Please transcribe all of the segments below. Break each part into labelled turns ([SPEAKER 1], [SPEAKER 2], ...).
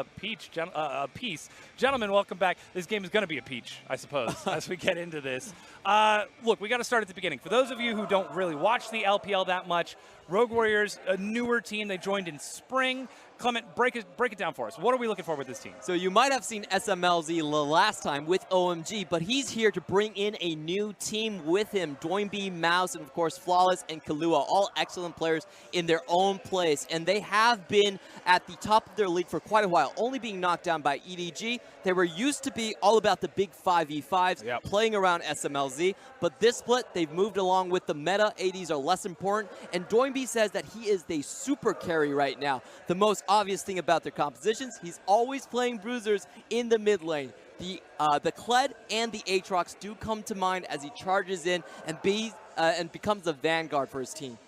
[SPEAKER 1] a piece. Gentlemen, welcome back. This game is going to be a peach, I suppose, as we get into this. Look, we got to start at the beginning. For those of you who don't really watch the LPL that much, Rogue Warriors, a newer team. They joined in spring. Clement, break it down for us. What are we looking for with this team?
[SPEAKER 2] So you might have seen SMLZ the last time with OMG, but he's here to bring in a new team with him. Doinby, Mouse, and of course Flawless and Kahlua, all excellent players in their own place. And they have been at the top of their league for quite a while, only being knocked down by EDG. They were used to be all about the big 5v5s, playing around SMLZ. But this split, they've moved along with the meta. ADs are less important. And Doinby says that he is the super carry right now. The most obvious thing about their compositions, he's always playing bruisers in the mid lane. The Kled and the Aatrox do come to mind as he charges in and becomes a vanguard for his team.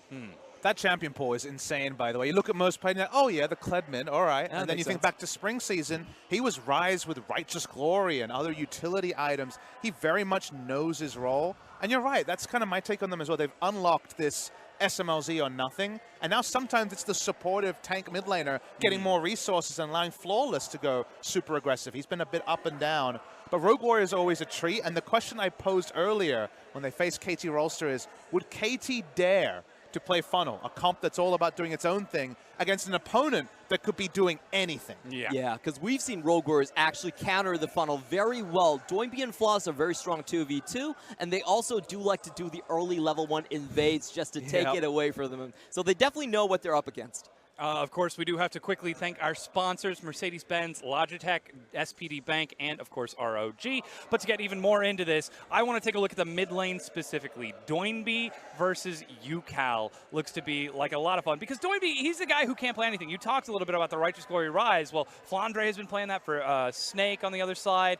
[SPEAKER 3] That champion pool is insane, by the way. You look at most players, oh yeah, the Kled mid, all right. And then you think back to spring season, he was Rise with Righteous Glory and other utility items. He very much knows his role. And you're right, that's kind of my take on them as well. They've unlocked this SMLZ or nothing, and now sometimes it's the supportive tank mid laner getting more resources and allowing Flawless to go super aggressive. He's been a bit up and down, but Rogue Warrior is always a treat, and the question I posed earlier when they faced KT Rolster is, would KT dare to play Funnel, a comp that's all about doing its own thing, against an opponent that could be doing anything?
[SPEAKER 2] Yeah, because we've seen Rogue Warriors actually counter the Funnel very well. Doinby and Flawless are very strong 2v2, and they also do like to do the early level 1 invades just to take it away from them. So they definitely know what they're up against.
[SPEAKER 1] Of course, we do have to quickly thank our sponsors, Mercedes-Benz, Logitech, SPD Bank, and, of course, ROG. But to get even more into this, I want to take a look at the mid lane specifically. Doinby versus UCal looks to be like a lot of fun. Because Doinby, he's the guy who can't play anything. You talked a little bit about the Righteous Glory Rise. Well, Flandre has been playing that for Snake on the other side.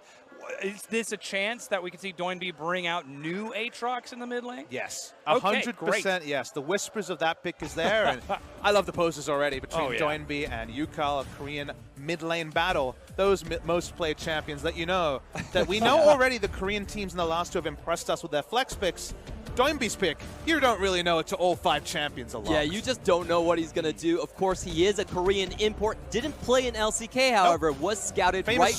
[SPEAKER 1] Is this a chance that we could see Doinby bring out new Aatrox in the mid lane?
[SPEAKER 3] Yes, 100% yes. The whispers of that pick is there, and I love the posters already between Doinby and UCal, a Korean mid lane battle. Those most played champions let you know that we know already the Korean teams in the last two have impressed us with their flex picks. Doinby's pick, you don't really know it to all 5 champions alone.
[SPEAKER 2] Yeah, you just don't know what he's going to do. Of course, he is a Korean import. Didn't play in LCK, however, was scouted right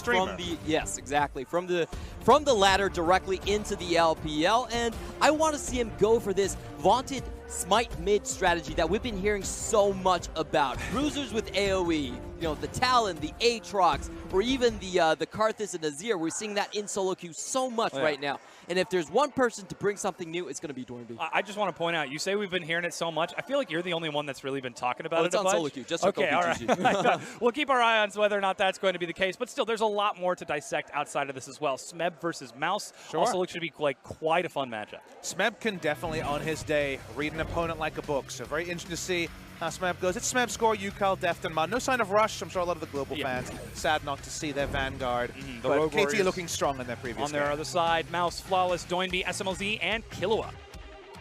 [SPEAKER 2] from the from the ladder directly into the LPL. And I want to see him go for this vaunted smite mid strategy that we've been hearing so much about. Bruisers with AoE, you know, the Talon, the Aatrox, or even the Karthus and Azir. We're seeing that in solo queue so much right now. And if there's one person to bring something new, it's going to be Doinby.
[SPEAKER 1] I just want to point out, you say we've been hearing it so much. I feel like you're the only one that's really been talking about it a bunch.
[SPEAKER 2] It's on solo queue. Just
[SPEAKER 1] okay, all right. We'll keep our eye on whether or not that's going to be the case. But still, there's a lot more to dissect outside of this as well. Smeb versus Mouse also looks to be like quite a fun matchup.
[SPEAKER 3] Smeb can definitely, on his day, read an opponent like a book. So very interesting to see how Smeb goes. It's Smeb score, UCal, Deft, and Mod. No sign of rush. I'm sure a lot of the global fans sad not to see their Vanguard. But KT looking strong in their previous
[SPEAKER 1] on their other side, Mouse, Flawless, Doinby, SMLZ, and Kahlua.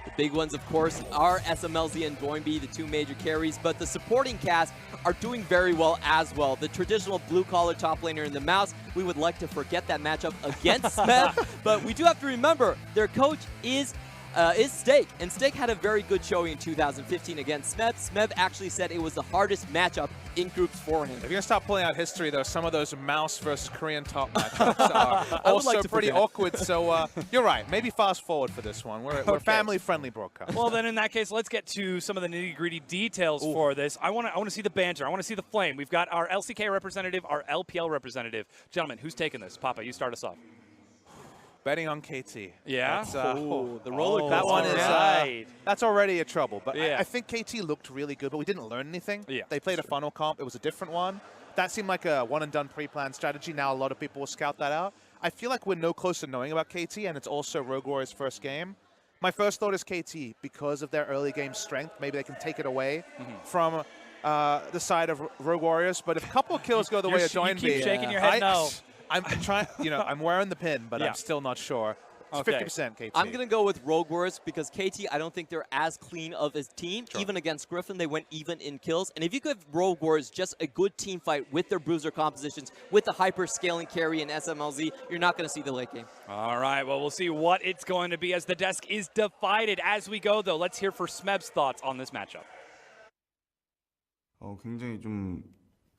[SPEAKER 2] The big ones, of course, are SMLZ and Doinby, the 2 major carries, but the supporting cast are doing very well as well. The traditional blue-collar top laner in the Mouse, we would like to forget that matchup against Smeb, but we do have to remember their coach is Stake, and Stake had a very good showing in 2015 against Smeb. Smeb actually said it was the hardest matchup in groups for him.
[SPEAKER 3] If you're going to start pulling out history, though, some of those Mouse versus Korean top matchups are also pretty awkward, so you're right. Maybe fast forward for this one. We're a family-friendly broadcast.
[SPEAKER 1] Well, then in that case, let's get to some of the nitty-gritty details for this. I want to see the banter. I want to see the flame. We've got our LCK representative, our LPL representative. Gentlemen, who's taking this? Papa, you start us off.
[SPEAKER 3] Betting on KT.
[SPEAKER 1] Yeah?
[SPEAKER 3] That's,
[SPEAKER 2] the roller coaster.
[SPEAKER 3] That one is, that's already a trouble. But I think KT looked really good, but we didn't learn anything. They played a funnel comp. It was a different one. That seemed like a one-and-done pre-planned strategy. Now a lot of people will scout that out. I feel like we're no closer to knowing about KT, and it's also Rogue Warriors' first game. My first thought is KT, because of their early game strength, maybe they can take it away from the side of Rogue Warriors. But if a couple of kills go the way of Doinby,
[SPEAKER 1] you keep shaking your head no.
[SPEAKER 3] I'm trying, I'm wearing the pin, but I'm still not sure. It's 50% KT.
[SPEAKER 2] I'm going to go with Rogue Warriors because KT, I don't think they're as clean of a team. Even against Griffin, they went even in kills. And if you give Rogue Warriors just a good team fight with their bruiser compositions, with the hyper-scaling carry in SMLZ, you're not going to see the late game.
[SPEAKER 1] All right, well, we'll see what it's going to be as the desk is divided. As we go, though, let's hear for Smeb's thoughts on this matchup.
[SPEAKER 4] 굉장히 좀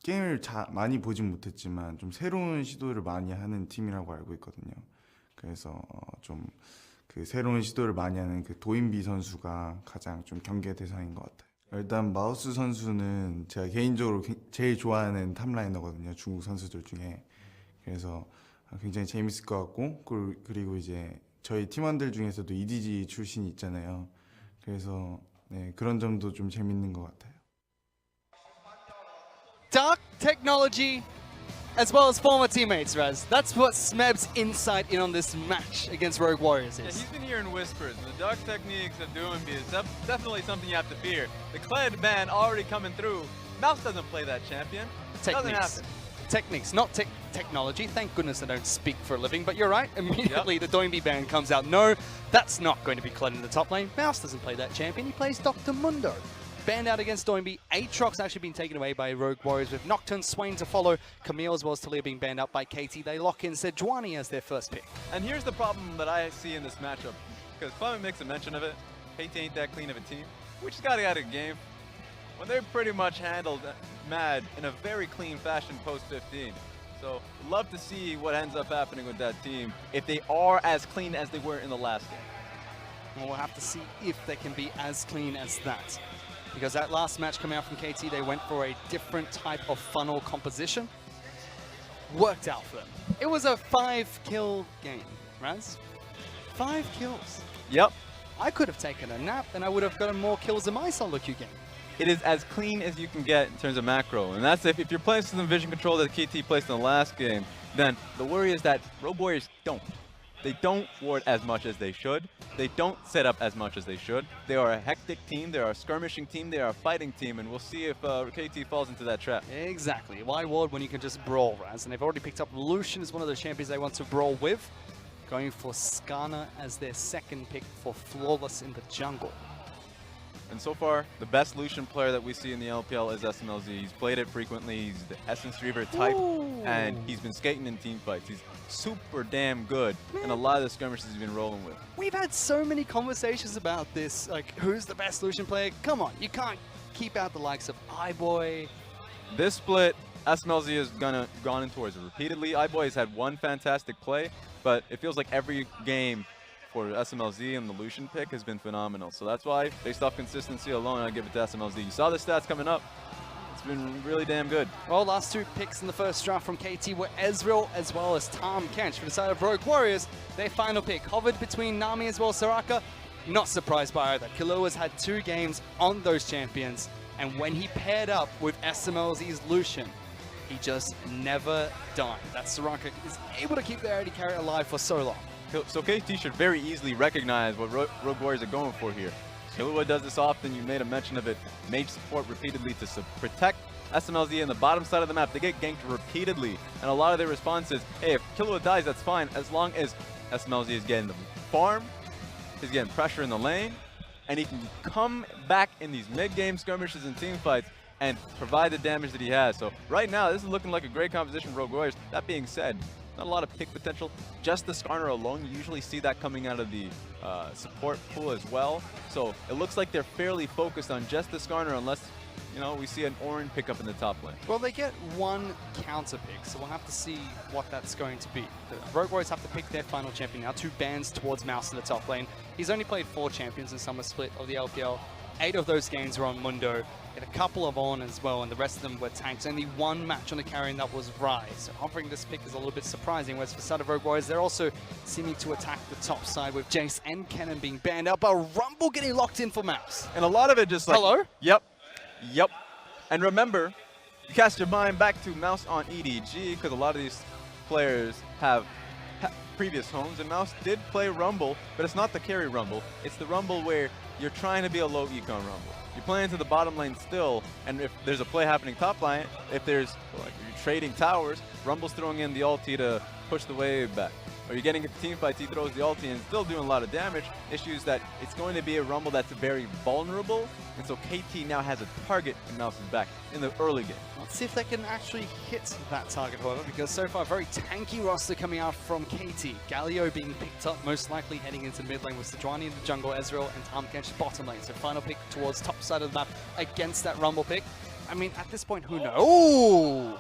[SPEAKER 4] 게임을 많이 보진 못했지만 좀 새로운 시도를 많이 하는 팀이라고 알고 있거든요. 그래서 좀 그 새로운 시도를 많이 하는 그 도인비 선수가 가장 좀 경계 대상인 것 같아요. 일단 마우스 선수는 제가 개인적으로 제일 좋아하는 탑라이너거든요. 중국 선수들 중에. 그래서 굉장히 재밌을 것 같고, 그리고 이제 저희 팀원들 중에서도 EDG 출신이 있잖아요. 그래서 네, 그런 점도 좀 재밌는 것 같아요.
[SPEAKER 5] Dark technology, as well as former teammates, Raz. That's what Smeb's insight in on this match against Rogue Warriors
[SPEAKER 6] Yeah,
[SPEAKER 5] is.
[SPEAKER 6] he's been hearing whispers. The dark techniques of Doomby is definitely something you have to fear. The Kled ban already coming through. Mouse doesn't play that champion. Doesn't
[SPEAKER 5] Techniques.
[SPEAKER 6] happen.
[SPEAKER 5] Techniques, not technology. Thank goodness I don't speak for a living, but you're right. Immediately the Doinby ban comes out. No, that's not going to be Kled in the top lane. Mouse doesn't play that champion. He plays Dr. Mundo. Banned out against Doinby. Aatrox actually been taken away by Rogue Warriors with Nocturne, Swain to follow. Camille as well as Talia being banned out by KT. They lock in Sejuani as their first pick.
[SPEAKER 6] And here's the problem that I see in this matchup. Because Clement makes a mention of it. KT ain't that clean of a team. We just got to get out of the game. When they're pretty much handled Mad in a very clean fashion post-15. So love to see what ends up happening with that team if they are as clean as they were in the last game.
[SPEAKER 5] And we'll have to see if they can be as clean as that. Because that last match coming out from KT, they went for a different type of funnel composition. Worked out for them. It was a 5-kill game, Raz. 5 kills.
[SPEAKER 6] Yep.
[SPEAKER 5] I could have taken a nap and I would have gotten more kills in my solo queue game.
[SPEAKER 6] It is as clean as you can get in terms of macro. And that's if you're playing some vision control that KT placed in the last game, then the worry is that Rogue Warriors don't. They don't ward as much as they should. They don't set up as much as they should. They are a hectic team, they are a skirmishing team, they are a fighting team, and we'll see if KT falls into that trap.
[SPEAKER 5] Exactly. Why ward when you can just brawl, Raz? And they've already picked up Lucian as one of the champions they want to brawl with. Going for Skarner as their second pick for Flawless in the jungle.
[SPEAKER 6] And so far, the best Lucian player that we see in the LPL is SMLZ. He's played it frequently, he's the Essence Reaver type, and he's been skating in team fights. He's super damn good, and a lot of the skirmishes he's been rolling with.
[SPEAKER 5] We've had so many conversations about this, like who's the best Lucian player? Come on, you can't keep out the likes of iBoy.
[SPEAKER 6] This split, SMLZ has gone in towards it repeatedly. iBoy has had one fantastic play, but it feels like every game for SMLZ and the Lucian pick has been phenomenal. So that's why, based off consistency alone, I give it to SMLZ. You saw the stats coming up. It's been really damn good.
[SPEAKER 5] Well, last two picks in the first draft from KT were Ezreal as well as Tahm Kench. For the side of Rogue Warriors, their final pick hovered between Nami as well as Soraka. Not surprised by either. Killua's had 2 games on those champions, and when he paired up with SMLZ's Lucian, he just never died. That Soraka is able to keep their AD carry alive for so long.
[SPEAKER 6] So KT should very easily recognize what Rogue Warriors are going for here. Killua does this often, you made a mention of it. Mage support repeatedly to protect SMLZ in the bottom side of the map. They get ganked repeatedly, and a lot of their response is, hey, if Killua dies, that's fine, as long as SMLZ is getting the farm, he's getting pressure in the lane, and he can come back in these mid-game skirmishes and team fights and provide the damage that he has. So right now, this is looking like a great composition for Rogue Warriors. That being said, not a lot of pick potential. Just the Skarner alone, you usually see that coming out of the support pool as well. So it looks like they're fairly focused on just the Skarner unless, you know, we see an Orin pick up in the top lane.
[SPEAKER 5] Well, they get 1 counter pick, so we'll have to see what that's going to be. The Rogue Warriors have to pick their final champion now. 2 bans towards Mouse in the top lane. He's only played 4 champions in summer split of the LPL. 8 of those games were on Mundo. Had a couple of on as well, and the rest of them were tanks. Only 1 match on the carry, and that was Rai. So offering this pick is a little bit surprising. Whereas for side of Rogue Warriors, they're also seeming to attack the top side with Jace and Kennen being banned out, but Rumble getting locked in for Mouse.
[SPEAKER 6] And a lot of it just like...
[SPEAKER 5] Hello?
[SPEAKER 6] Yep. And remember, you cast your mind back to Mouse on EDG, because a lot of these players have previous homes, and Mouse did play Rumble, but it's not the carry Rumble. It's the Rumble where you're trying to be a low econ Rumble. You're playing to the bottom lane still, and if there's a play happening top lane, if there's, like, you're trading towers, Rumble's throwing in the ulti to push the wave back. Or you're getting into team fights, he throws the ulti and still doing a lot of damage. Issues that it's going to be a Rumble that's very vulnerable, and so KT now has a target in Mouse's back in the early game.
[SPEAKER 5] Let's see if they can actually hit that target, however, because so far, very tanky roster coming out from KT. Galio being picked up, most likely heading into mid lane with Sejuani in the jungle, Ezreal and Tahm Kench bottom lane. So final pick towards top side of the map against that Rumble pick. I mean, at this point, who knows? Ooh!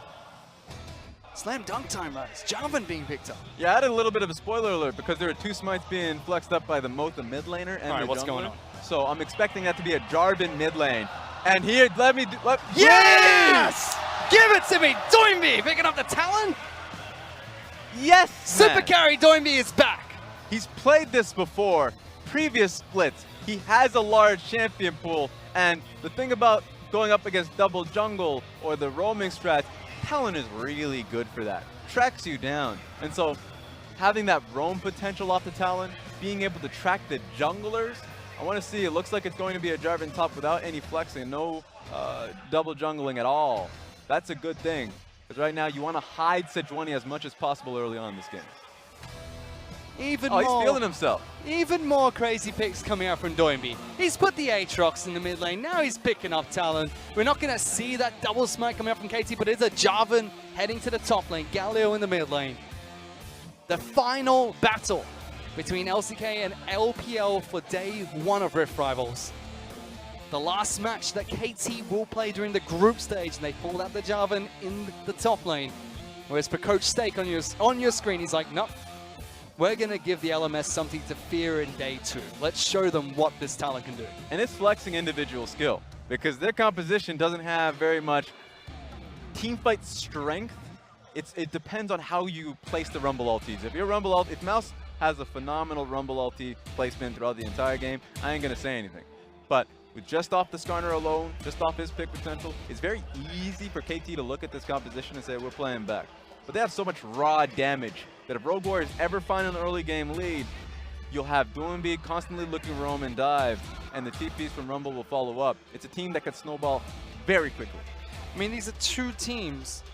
[SPEAKER 5] Slam dunk time, Raz. Jarvan being picked up.
[SPEAKER 6] Yeah, I added a little bit of a spoiler alert because there are 2 smites being flexed up by the Moat, the mid laner, and the
[SPEAKER 5] what's
[SPEAKER 6] jungler.
[SPEAKER 5] going on?
[SPEAKER 6] So I'm expecting that to be a Jarvan mid lane. And here,
[SPEAKER 5] Yes! Give it to me! Doinby picking up the Talon.
[SPEAKER 6] Yes!
[SPEAKER 5] Super
[SPEAKER 6] man.
[SPEAKER 5] carry Doinby is back.
[SPEAKER 6] He's played this before. Previous splits. He has a large champion pool. And the thing about going up against double jungle or the roaming strats, Talon is really good for that. Tracks you down. And so having that roam potential off the Talon, being able to track the junglers, I want to see, it looks like it's going to be a Jarvan top without any flexing, no double jungling at all. That's a good thing. Because right now you want to hide Sejuani as much as possible early on in this game.
[SPEAKER 5] Even
[SPEAKER 6] Oh,
[SPEAKER 5] more,
[SPEAKER 6] he's feeling himself.
[SPEAKER 5] Even more crazy picks coming out from Doinby. He's put the Aatrox in the mid lane. Now he's picking up Talon. We're not going to see that double smite coming out from KT, but it's a Jarvan heading to the top lane. Galio in the mid lane. The final battle between LCK and LPL for day 1 of Rift Rivals. The last match that KT will play during the group stage, and they pulled out the Jarvan in the top lane. Whereas for Coach Steak on your screen, he's like, nope. We're going to give the LMS something to fear in day 2. Let's show them what this talent can do.
[SPEAKER 6] And it's flexing individual skill because their composition doesn't have very much teamfight strength. It depends on how you place the Rumble ultis. If your Rumble ult, if Mouse has a phenomenal Rumble ulti placement throughout the entire game, I ain't going to say anything. But with just off the Skarner alone, just off his pick potential, it's very easy for KT to look at this composition and say, we're playing back. But they have so much raw damage that if Rogue Warriors ever find an early game lead, you'll have Doinby constantly looking roam and dive, and the TPs from Rumble will follow up. It's a team that can snowball very quickly.
[SPEAKER 5] I mean, these are 2 teams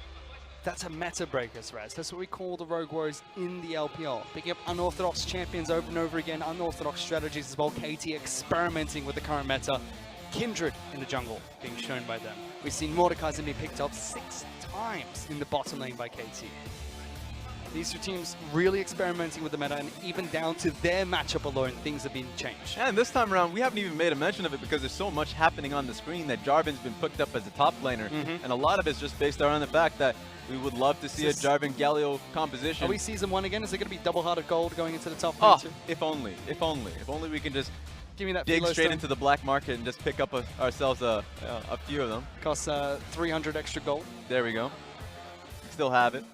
[SPEAKER 5] that's a meta breakers, Raz. That's what we call the Rogue Warriors in the LPL. Picking up unorthodox champions over and over again, unorthodox strategies as well. KT experimenting with the current meta. Kindred in the jungle being shown by them. We've seen Mordekaiser be picked up 6 times in the bottom lane by KT. These 2 teams really experimenting with the meta, and even down to their matchup alone, things have been changed.
[SPEAKER 6] And this time around, we haven't even made a mention of it because there's so much happening on the screen that Jarvan's been picked up as a top laner. And a lot of it's just based around the fact that we would love to see a Jarvan Galio composition.
[SPEAKER 5] Are we season 1 again? Is it going to be double-hearted gold going into the top lane too?
[SPEAKER 6] If only. If only we can just
[SPEAKER 5] Give me that
[SPEAKER 6] dig straight
[SPEAKER 5] stone.
[SPEAKER 6] into the black market and just pick up ourselves a few of them.
[SPEAKER 5] Costs 300 extra gold.
[SPEAKER 6] There we go. Still have it.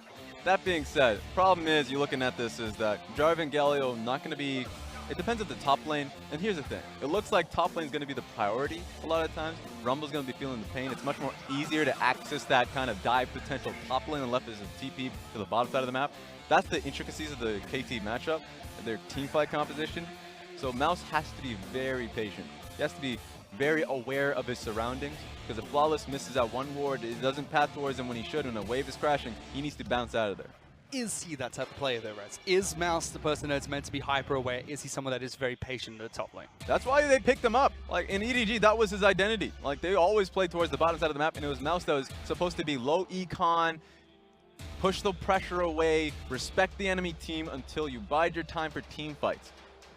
[SPEAKER 6] That being said, problem is, you're looking at this, is that Jarvan Galio not going to be... It depends on the top lane. And here's the thing. It looks like top lane is going to be the priority a lot of times. Rumble's going to be feeling the pain. It's much more easier to access that kind of dive potential top lane and left as a TP to the bottom side of the map. That's the intricacies of the KT matchup and their teamfight composition. So Mouse has to be very patient. He has to be very aware of his surroundings, because if Flawless misses out one ward, it doesn't path towards him when he should. When a wave is crashing, he needs to bounce out of there.
[SPEAKER 5] Is he that type of player though, Rez? Is Mouse the person that's meant to be hyper aware? Is he someone that is very patient at the top lane?
[SPEAKER 6] That's why they picked him up. Like in EDG, that was his identity. Like they always played towards the bottom side of the map, and it was Mouse that was supposed to be low econ, push the pressure away, respect the enemy team until you bide your time for team fights.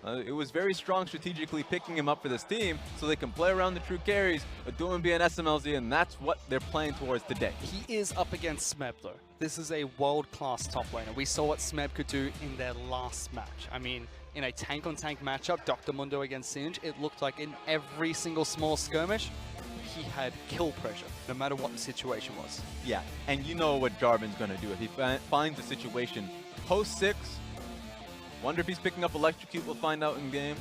[SPEAKER 6] It was very strong strategically picking him up for this team so they can play around the true carries, Doinby and SMLZ, and that's what they're playing towards today.
[SPEAKER 5] He is up against Smeb though. This is a world-class top laner. We saw what Smeb could do in their last match. I mean, in a tank-on-tank matchup, Dr. Mundo against Singe, it looked like in every single small skirmish, he had kill pressure, no matter what the situation was.
[SPEAKER 6] Yeah, and you know what Jarvan's going to do. If he finds a situation post-6, wonder if he's picking up Electrocute, we'll find out in game.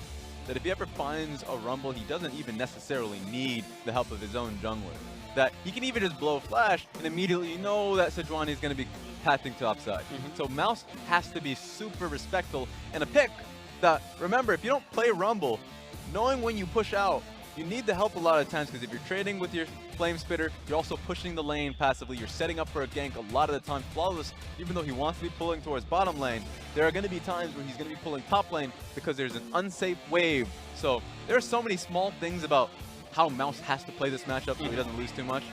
[SPEAKER 6] That if he ever finds a Rumble, he doesn't even necessarily need the help of his own jungler. That he can even just blow a flash and immediately know that Sejuani is going to be pathing topside. So Mouse has to be super respectful. And a pick that, remember, if you don't play Rumble, knowing when you push out, you need the help a lot of times, because if you're trading with your Flame Spitter, you're also pushing the lane passively. You're setting up for a gank a lot of the time. Flawless, even though he wants to be pulling towards bottom lane, there are going to be times where he's going to be pulling top lane because there's an unsafe wave. So there are so many small things about how Mouse has to play this matchup so he doesn't lose too much.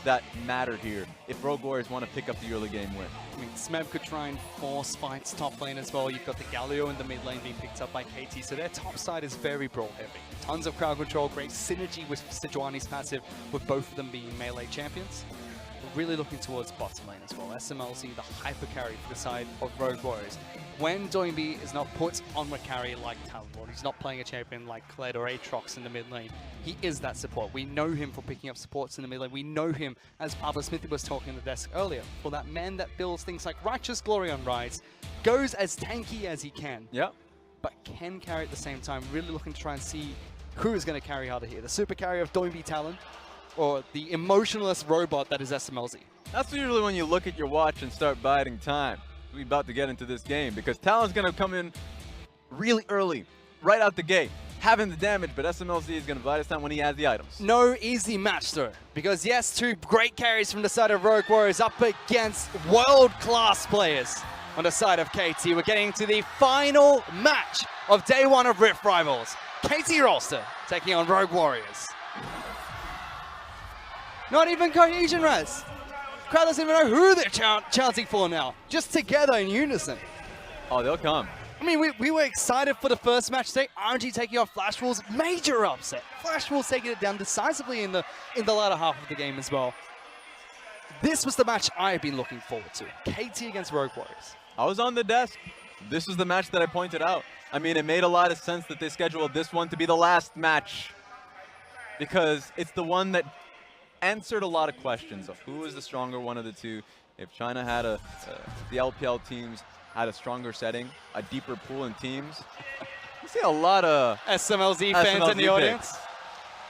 [SPEAKER 6] that matter here if Rogue Warriors want to pick up the early game win.
[SPEAKER 5] I mean, Smeb could try and force fights top lane as well. You've got the Galio in the mid lane being picked up by KT, so their top side is very brawl heavy. Tons of crowd control, great synergy with Sejuani's passive, with both of them being melee champions. We're really looking towards bottom lane as well. SMLC, the hyper carry for the side of Rogue Warriors. When Doinby is not put on the carry like Talon, or he's not playing a champion like Kled or Aatrox in the mid lane, he is that support. We know him for picking up supports in the mid lane. We know him, as Pablo Smithy was talking on the desk earlier, for that man that builds things like Righteous Glory on Rides, goes as tanky as he can, but can carry at the same time. Really looking to try and see who is going to carry harder here. The super carrier of Doinby Talon, or the emotionless robot that is SMLZ.
[SPEAKER 6] That's usually when you look at your watch and start biding time. We're about to get into this game because Talon's going to come in really early, right out the gate, having the damage, but SMLZ is going to bide his time when he has the items.
[SPEAKER 5] No easy match though, because yes, two great carries from the side of Rogue Warriors up against world-class players on the side of KT. We're getting to the final match of day one of Rift Rivals. KT Rolster taking on Rogue Warriors. Not even cohesion, Raz. Crowd doesn't even know who they're chanting for now. Just together in unison.
[SPEAKER 6] Oh, they'll come.
[SPEAKER 5] I mean, we were excited for the first match today. RNG taking off Flash Wolves, major upset. Flash Wolves taking it down decisively in the latter half of the game as well. This was the match I've been looking forward to. KT against Rogue Warriors.
[SPEAKER 6] I was on the desk. This was the match that I pointed out. I mean, it made a lot of sense that they scheduled this one to be the last match because it's the one that answered a lot of questions of who is the stronger one of the two. If China had the LPL teams had a stronger setting, a deeper pool in teams, you see a lot of
[SPEAKER 5] SMLZ fans in the audience.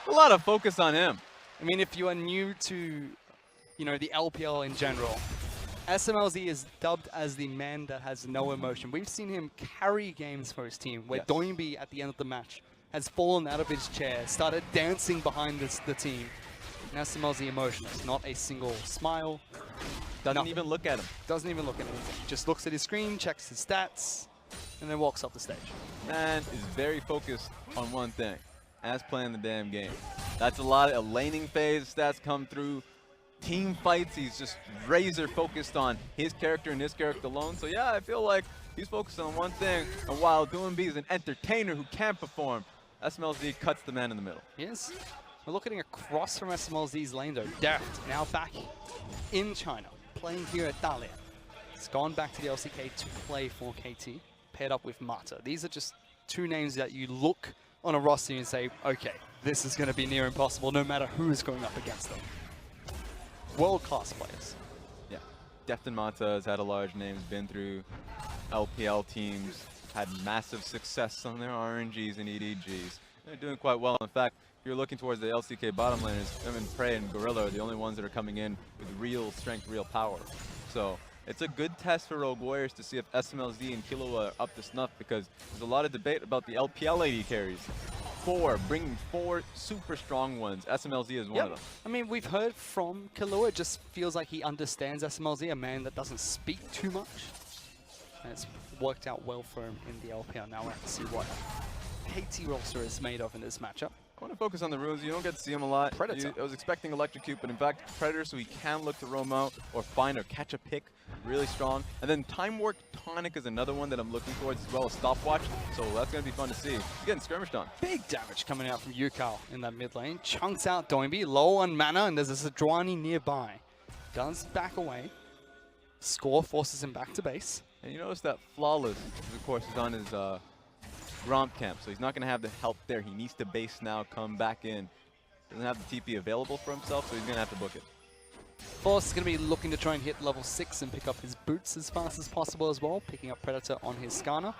[SPEAKER 6] A lot of focus on him.
[SPEAKER 5] I mean, if you are new to, the LPL in general, SMLZ is dubbed as the man that has no emotion. We've seen him carry games for his team, where Doinby at the end of the match has fallen out of his chair, started dancing behind the team. And SMLZ emotionless, not a single smile.
[SPEAKER 6] Doesn't even look at him.
[SPEAKER 5] Doesn't even look at anything. Just looks at his screen, checks his stats, and then walks off the stage.
[SPEAKER 6] Man is very focused on one thing, as playing the damn game. That's a lot of laning phase stats come through. Team fights, he's just razor focused on his character and his character alone. So yeah, I feel like he's focused on one thing. And while Doinby is an entertainer who can perform, SMLZ cuts the man in the middle.
[SPEAKER 5] Yes. We're looking across from SMLZ's lane though. Deft now back in China, playing here at Dalian. He's gone back to the LCK to play for KT, paired up with Mata. These are just two names that you look on a roster and say, okay, this is going to be near impossible no matter who is going up against them. World-class players.
[SPEAKER 6] Yeah, Deft and Mata has had a large name, has been through LPL teams, had massive success on their RNGs and EDGs. They're doing quite well. In fact, if you're looking towards the LCK bottom laners, Evan Prey and Gorilla are the only ones that are coming in with real strength, real power. So it's a good test for Rogue Warriors to see if SMLZ and Killua are up to snuff, because there's a lot of debate about the LPL AD carries. Bringing four super strong ones. SMLZ is one of them.
[SPEAKER 5] I mean, we've heard from Killua. It just feels like he understands SMLZ, a man that doesn't speak too much. And it's worked out well for him in the LPL. Now we have to see what KT Rolster is made of in this matchup.
[SPEAKER 6] I want to focus on the runes. You don't get to see him a lot.
[SPEAKER 5] Predator.
[SPEAKER 6] I was expecting Electrocute, but in fact, Predator, so he can look to roam out or find or catch a pick really strong. And then Time Warp Tonic is another one that I'm looking towards, as well as Stopwatch. So that's going to be fun to see. He's getting skirmished on.
[SPEAKER 5] Big damage coming out from Yukao in that mid lane. Chunks out Doinby, low on mana, and there's a Sejuani nearby. Does back away. Score forces him back to base.
[SPEAKER 6] And you notice that Flawless, of course, is on his Gromp camp, so he's not going to have the help there. He needs to base now, come back in. Doesn't have the TP available for himself, so he's going to have to book it.
[SPEAKER 5] Force is going to be looking to try and hit level 6 and pick up his boots as fast as possible as well, picking up Predator on his Skarner.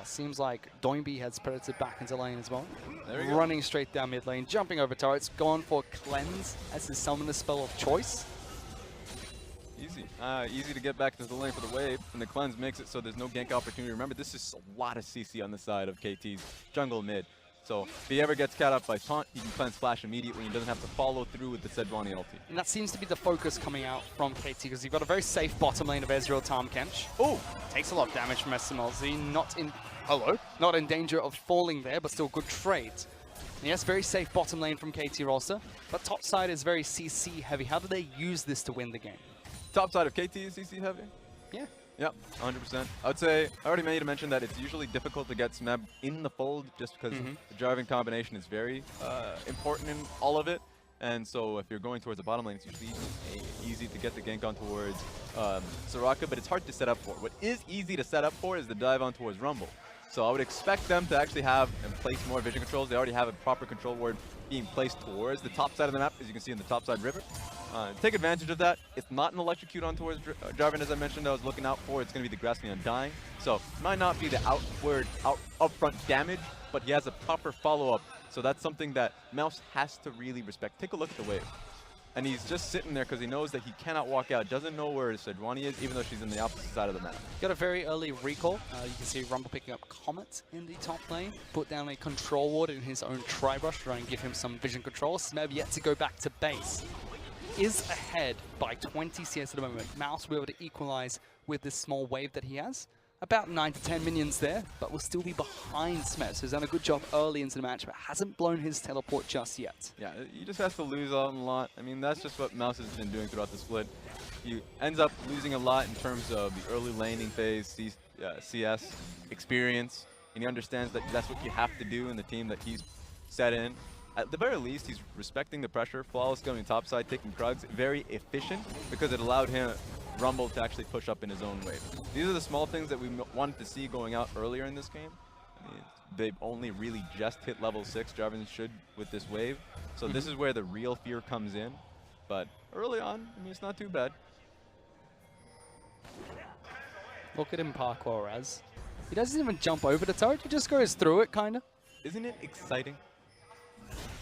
[SPEAKER 5] Seems like Doinby has Predator back into lane as well.
[SPEAKER 6] There we go.
[SPEAKER 5] Running straight down mid lane, jumping over turrets, going for Cleanse as his summoner spell of choice.
[SPEAKER 6] Easy. Easy to get back into the lane for the wave, and the Cleanse makes it so there's no gank opportunity. Remember, this is a lot of CC on the side of KT's jungle mid. So if he ever gets cat up by taunt, he can Cleanse Flash immediately and doesn't have to follow through with the Sejuani ulti.
[SPEAKER 5] And that seems to be the focus coming out from KT, because you've got a very safe bottom lane of Ezreal Tahm-Kench. Oh, takes a lot of damage from SMLZ, not in danger of falling there, but still good trades Yes, very safe bottom lane from KT Rolster, but top side is very CC heavy. How do they use this to win the game?
[SPEAKER 6] Top side of KT is CC heavy?
[SPEAKER 5] Yeah.
[SPEAKER 6] Yep, 100%. I would say, I already made a mention that it's usually difficult to get Smeb in the fold just because the Jarvan combination is very important in all of it. And so if you're going towards the bottom lane, it's usually easy to get the gank on towards Soraka, but it's hard to set up for. What is easy to set up for is the dive on towards Rumble. So I would expect them to actually have and place more vision controls. They already have a proper control ward being placed towards the top side of the map, as you can see in the top side river. Take advantage of that. It's not an electrocute on towards Jarvan, as I mentioned, I was looking out for. It's going to be the Grasping Undying. So it might not be the upfront damage, but he has a proper follow-up. So that's something that Mouse has to really respect. Take a look at the wave. And he's just sitting there because he knows that he cannot walk out. Doesn't know where Sejuani is, even though she's in the opposite side of the map.
[SPEAKER 5] Got a very early recall. You can see Rumble picking up Comet in the top lane. Put down a control ward in his own Tri-Brush to try and give him some vision control. Smeb yet to go back to base. Is ahead by 20 CS at the moment. Mouse will be able to equalize with this small wave that he has. About 9 to 10 minions there, but will still be behind Smeb. So he's done a good job early into the match, but hasn't blown his teleport just yet. Yeah,
[SPEAKER 6] he just has to lose out a lot. I mean, that's just what Mouse has been doing throughout the split. He ends up losing a lot in terms of the early laning phase, CS experience, and he understands that that's what you have to do in the team that he's set in. At the very least, he's respecting the pressure. Flawless going topside, taking Krugs. Very efficient because it allowed him, Rumble, to actually push up in his own wave. These are the small things that we wanted to see going out earlier in this game. I mean, they've only really just hit level 6. Jarvan should with this wave. So this is where the real fear comes in. But early on, I mean, it's not too bad.
[SPEAKER 5] Look at him parkour, Raz. He doesn't even jump over the turret. He just goes through it, kind of.
[SPEAKER 6] Isn't it exciting?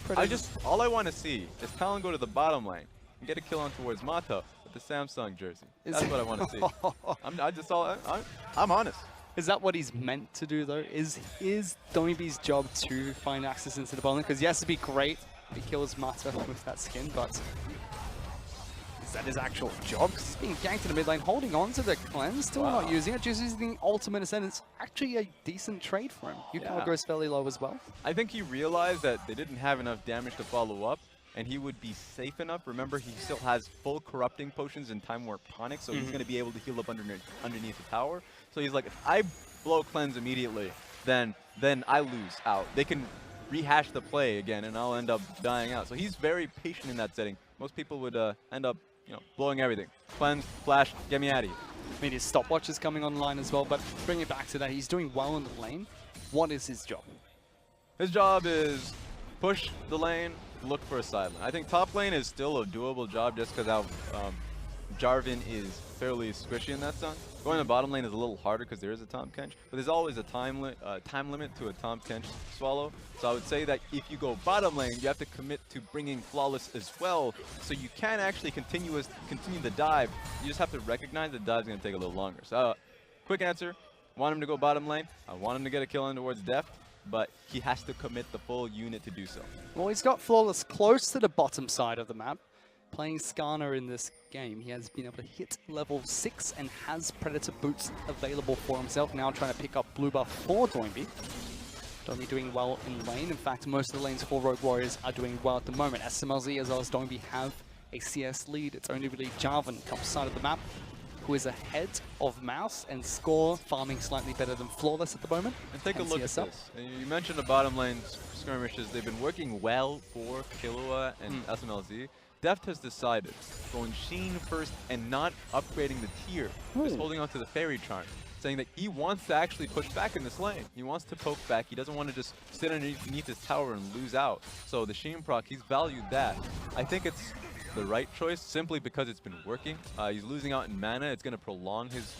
[SPEAKER 5] Pretty
[SPEAKER 6] all I want to see is Talon go to the bottom lane and get a kill on towards Mato with the Samsung jersey. That's what I want to see. I'm honest.
[SPEAKER 5] Is that what he's meant to do, though? Is Doinby's job to find access into the bottom lane? Because yes, it'd be great if he kills Mato with that skin, but is that his actual job? Because he's being ganked in the mid lane, holding on to the cleanse, still not using it, just using the ultimate ascendance. Actually a decent trade for him. Power goes fairly low as well.
[SPEAKER 6] I think he realized that they didn't have enough damage to follow up, and he would be safe enough. Remember, he still has full corrupting potions and Time Warp Tonic, so he's going to be able to heal up underneath the tower. So he's like, if I blow cleanse immediately, then I lose out. They can rehash the play again, and I'll end up dying out. So he's very patient in that setting. Most people would end up, blowing everything. Cleanse, flash, get me out of here.
[SPEAKER 5] I mean, his stopwatch is coming online as well, but bring it back to that. He's doing well in the lane. What is his job?
[SPEAKER 6] His job is push the lane, look for a side lane. I think top lane is still a doable job just because how Jarvan is fairly squishy in that sense. Going to the bottom lane is a little harder because there is a Tahm Kench, but there's always a time limit to a Tahm Kench swallow. So I would say that if you go bottom lane, you have to commit to bringing Flawless as well, so you can actually continue the dive. You just have to recognize the dive's going to take a little longer. So quick answer, want him to go bottom lane. I want him to get a kill on towards Deft, but he has to commit the full unit to do so.
[SPEAKER 5] Well, he's got Flawless close to the bottom side of the map. Playing Skarner in this game, he has been able to hit level 6 and has Predator boots available for himself. Now trying to pick up blue buff for Doinby. Doinby doing well in lane. In fact, most of the lanes for Rogue Warriors are doing well at the moment. SMLZ as well as Doinby have a CS lead. It's only really Jarvan, top side of the map, who is ahead of Mouse and Score, farming slightly better than Flawless at the moment.
[SPEAKER 6] And take a look at this. You mentioned the bottom lane skirmishes. They've been working well for Killua and SMLZ. Deft has decided going Sheen first and not upgrading the tier, just holding on to the Fairy Charm, saying that he wants to actually push back in this lane. He wants to poke back. He doesn't want to just sit underneath his tower and lose out. So the Sheen proc, he's valued that. I think it's the right choice simply because it's been working. He's losing out in mana. It's going to prolong his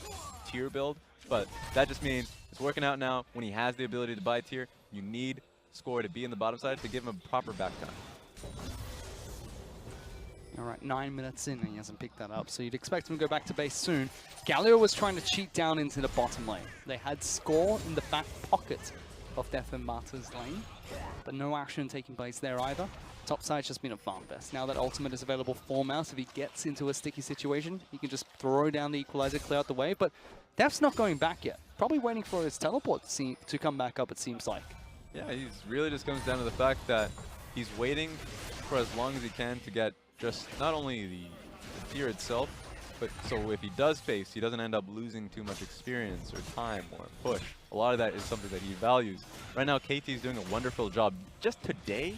[SPEAKER 6] tier build, but that just means it's working out now. When he has the ability to buy tier, you need Score to be in the bottom side to give him a proper back time.
[SPEAKER 5] All right, 9 minutes in and he hasn't picked that up, so you'd expect him to go back to base soon. Galio was trying to cheat down into the bottom lane. They had Score in the back pocket of Def and Mata's lane, but no action taking place there either. Top side's just been a farm best. Now that ultimate is available for Mouse, if he gets into a sticky situation, he can just throw down the equalizer, clear out the way, but Def's not going back yet. Probably waiting for his teleport to come back up, it seems like.
[SPEAKER 6] Yeah, he's really just comes down to the fact that he's waiting for as long as he can to get just not only the tier itself, but so if he does face, he doesn't end up losing too much experience or time or push. A lot of that is something that he values. Right now, KT is doing a wonderful job just today,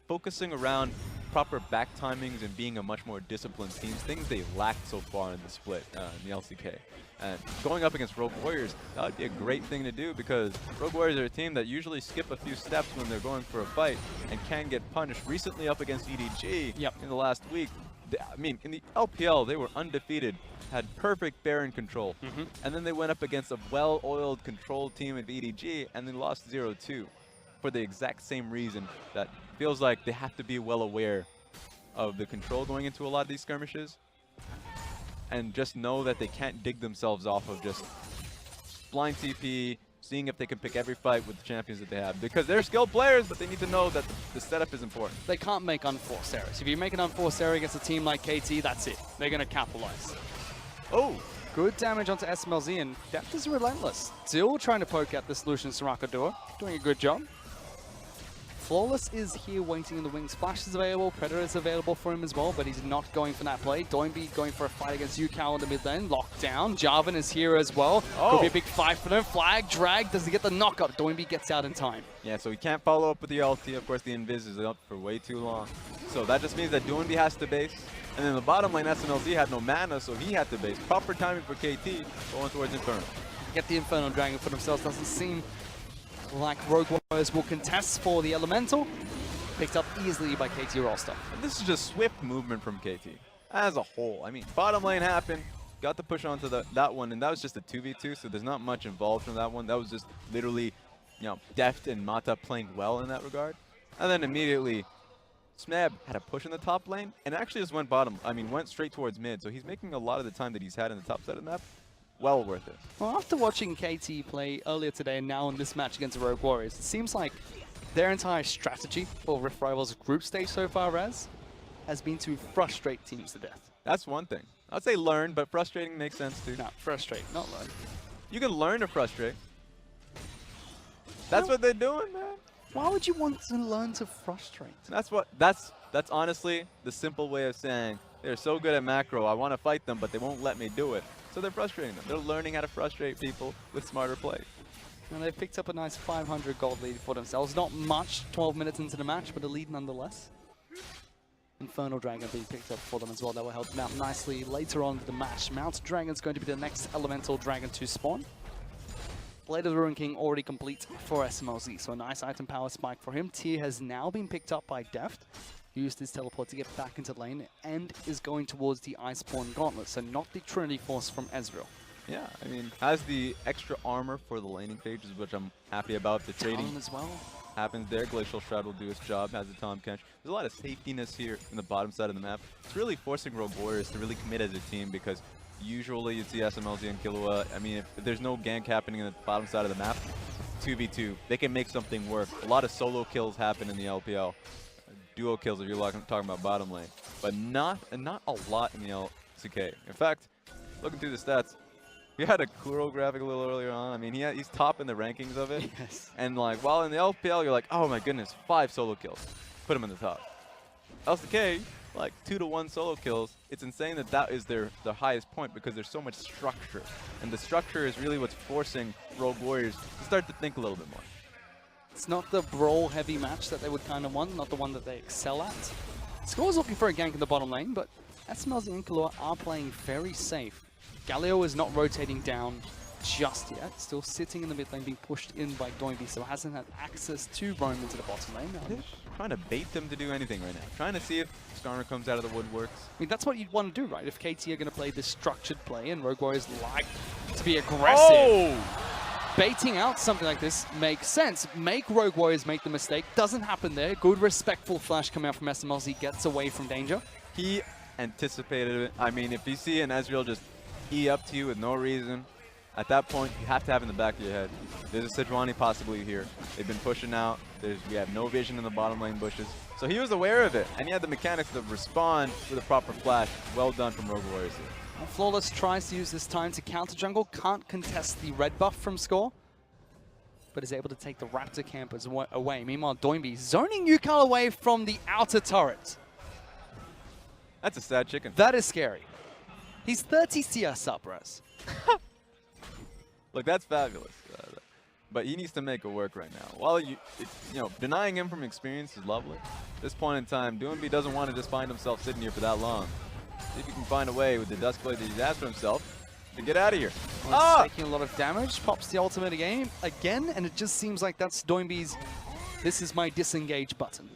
[SPEAKER 6] focusing around proper back timings and being a much more disciplined team, things they lacked so far in the split, in the LCK. And going up against Rogue Warriors, that would be a great thing to do because Rogue Warriors are a team that usually skip a few steps when they're going for a fight and can get punished. Recently up against EDG in the last week, I mean, in the LPL, they were undefeated, had perfect Baron control. And then they went up against a well-oiled control team of EDG and they lost 0-2 for the exact same reason. That feels like they have to be well aware of the control going into a lot of these skirmishes and just know that they can't dig themselves off of just blind TP, seeing if they can pick every fight with the champions that they have. Because they're skilled players, but they need to know that the setup is important.
[SPEAKER 5] They can't make unforced errors. If you make an unforced error against a team like KT, that's it. They're going to capitalize.
[SPEAKER 6] Oh!
[SPEAKER 5] Good damage onto SMLZ, and Deft is relentless. Still trying to poke at this Lucian Soraka duo. Doing a good job. Flawless is here waiting in the wings. Flash is available, Predator is available for him as well, but he's not going for that play. Doinby going for a fight against Yukao in the mid lane, locked down. Jarvan is here as well. Could be a big fight for them. Flag, drag, does he get the knockup? Doinby gets out in time.
[SPEAKER 6] Yeah, so he can't follow up with the ulti. Of course, the Invis is up for way too long. So that just means that Doinby has to base. And then the bottom lane, SNLZ had no mana, so he had to base. Proper timing for KT, going towards Inferno.
[SPEAKER 5] Get the Inferno Dragon for themselves. Doesn't seem like Rogue Warriors will contest for the Elemental. Picked up easily by KT Rolster.
[SPEAKER 6] And this is just swift movement from KT as a whole. I mean, bottom lane happened, got the push onto that one, and that was just a 2v2, so there's not much involved from that one. That was just literally, you know, Deft and Mata playing well in that regard. And then immediately, Smeb had a push in the top lane, and actually just went went straight towards mid, so he's making a lot of the time that he's had in the top side of the map well worth it.
[SPEAKER 5] Well, after watching KT play earlier today and now in this match against the Rogue Warriors, it seems like their entire strategy for Rift Rivals group stage so far has been to frustrate teams to death.
[SPEAKER 6] That's one thing. I'd say learn, but frustrating makes sense too.
[SPEAKER 5] No, frustrate, not learn.
[SPEAKER 6] You can learn to frustrate. That's what they're doing, man.
[SPEAKER 5] Why would you want to learn to frustrate?
[SPEAKER 6] That's honestly the simple way of saying they're so good at macro, I want to fight them, but they won't let me do it. So they're frustrating them. They're learning how to frustrate people with smarter play.
[SPEAKER 5] And they've picked up a nice 500 gold lead for themselves. Not much, 12 minutes into the match, but a lead nonetheless. Infernal Dragon being picked up for them as well. That will help them out nicely later on in the match. Mount Dragon is going to be the next Elemental Dragon to spawn. Blade of the Ruin King already complete for SMLZ, so a nice item power spike for him. Tier has now been picked up by Deft. Used his teleport to get back into lane and is going towards the Iceborne Gauntlet, so not the Trinity Force from Ezreal.
[SPEAKER 6] Yeah, I mean, has the extra armor for the laning phases, which I'm happy about. The trading
[SPEAKER 5] as well
[SPEAKER 6] happens there. Glacial Shroud will do its job, has the Tom Kench. There's a lot of safetiness here in the bottom side of the map. It's really forcing Rogue Warriors to really commit as a team because usually you'd see SMLZ and Killua. I mean, if there's no gank happening in the bottom side of the map, 2v2, they can make something work. A lot of solo kills happen in the LPL. Duo kills if you're talking about bottom lane, but not a lot in the LCK. In fact, looking through the stats, we had a Kuro graphic a little earlier on. I mean, he's top in the rankings of it.
[SPEAKER 5] Yes.
[SPEAKER 6] And like, while in the LPL, you're like, oh my goodness, 5 solo kills. Put him in the top. LCK, like 2 to 1 solo kills. It's insane that is their highest point because there's so much structure. And the structure is really what's forcing Rogue Warriors to start to think a little bit more.
[SPEAKER 5] It's not the brawl-heavy match that they would kind of want, not the one that they excel at. Score's looking for a gank in the bottom lane, but SMLZ and Killua are playing very safe. Galio is not rotating down just yet, still sitting in the mid lane, being pushed in by Doinby, so hasn't had access to roam into the bottom lane.
[SPEAKER 6] Trying to bait them to do anything right now. Trying to see if Skarner comes out of the woodworks.
[SPEAKER 5] I mean, that's what you'd want to do, right? If KT are going to play this structured play and Rogue Warriors like to be aggressive.
[SPEAKER 6] Oh!
[SPEAKER 5] Baiting out something like this makes sense. Make Rogue Warriors make the mistake. Doesn't happen there. Good, respectful flash coming out from SMLZ. Gets away from danger.
[SPEAKER 6] He anticipated it. I mean, if you see an Ezreal just E up to you with no reason, at that point, you have to have in the back of your head. There's a Sejuani possibly here. They've been pushing out. We have no vision in the bottom lane bushes. So he was aware of it, and he had the mechanics to respond with a proper flash. Well done from Rogue Warriors here.
[SPEAKER 5] Flawless tries to use this time to counter jungle. Can't contest the red buff from Score. but is able to take the Raptor campers away. Meanwhile, Doinby zoning UCAL away from the outer turret.
[SPEAKER 6] That's a sad chicken.
[SPEAKER 5] That is scary. He's 30 CS up, Raz.
[SPEAKER 6] Look, that's fabulous. But he needs to make it work right now. While denying him from experience is lovely. At this point in time, Doinby doesn't want to just find himself sitting here for that long. See if he can find a way with the Dusk Blade that he's asked for himself to get out of here.
[SPEAKER 5] Well, he's taking a lot of damage, pops the ultimate again, and it just seems like that's Doinby's "this is my disengage" button.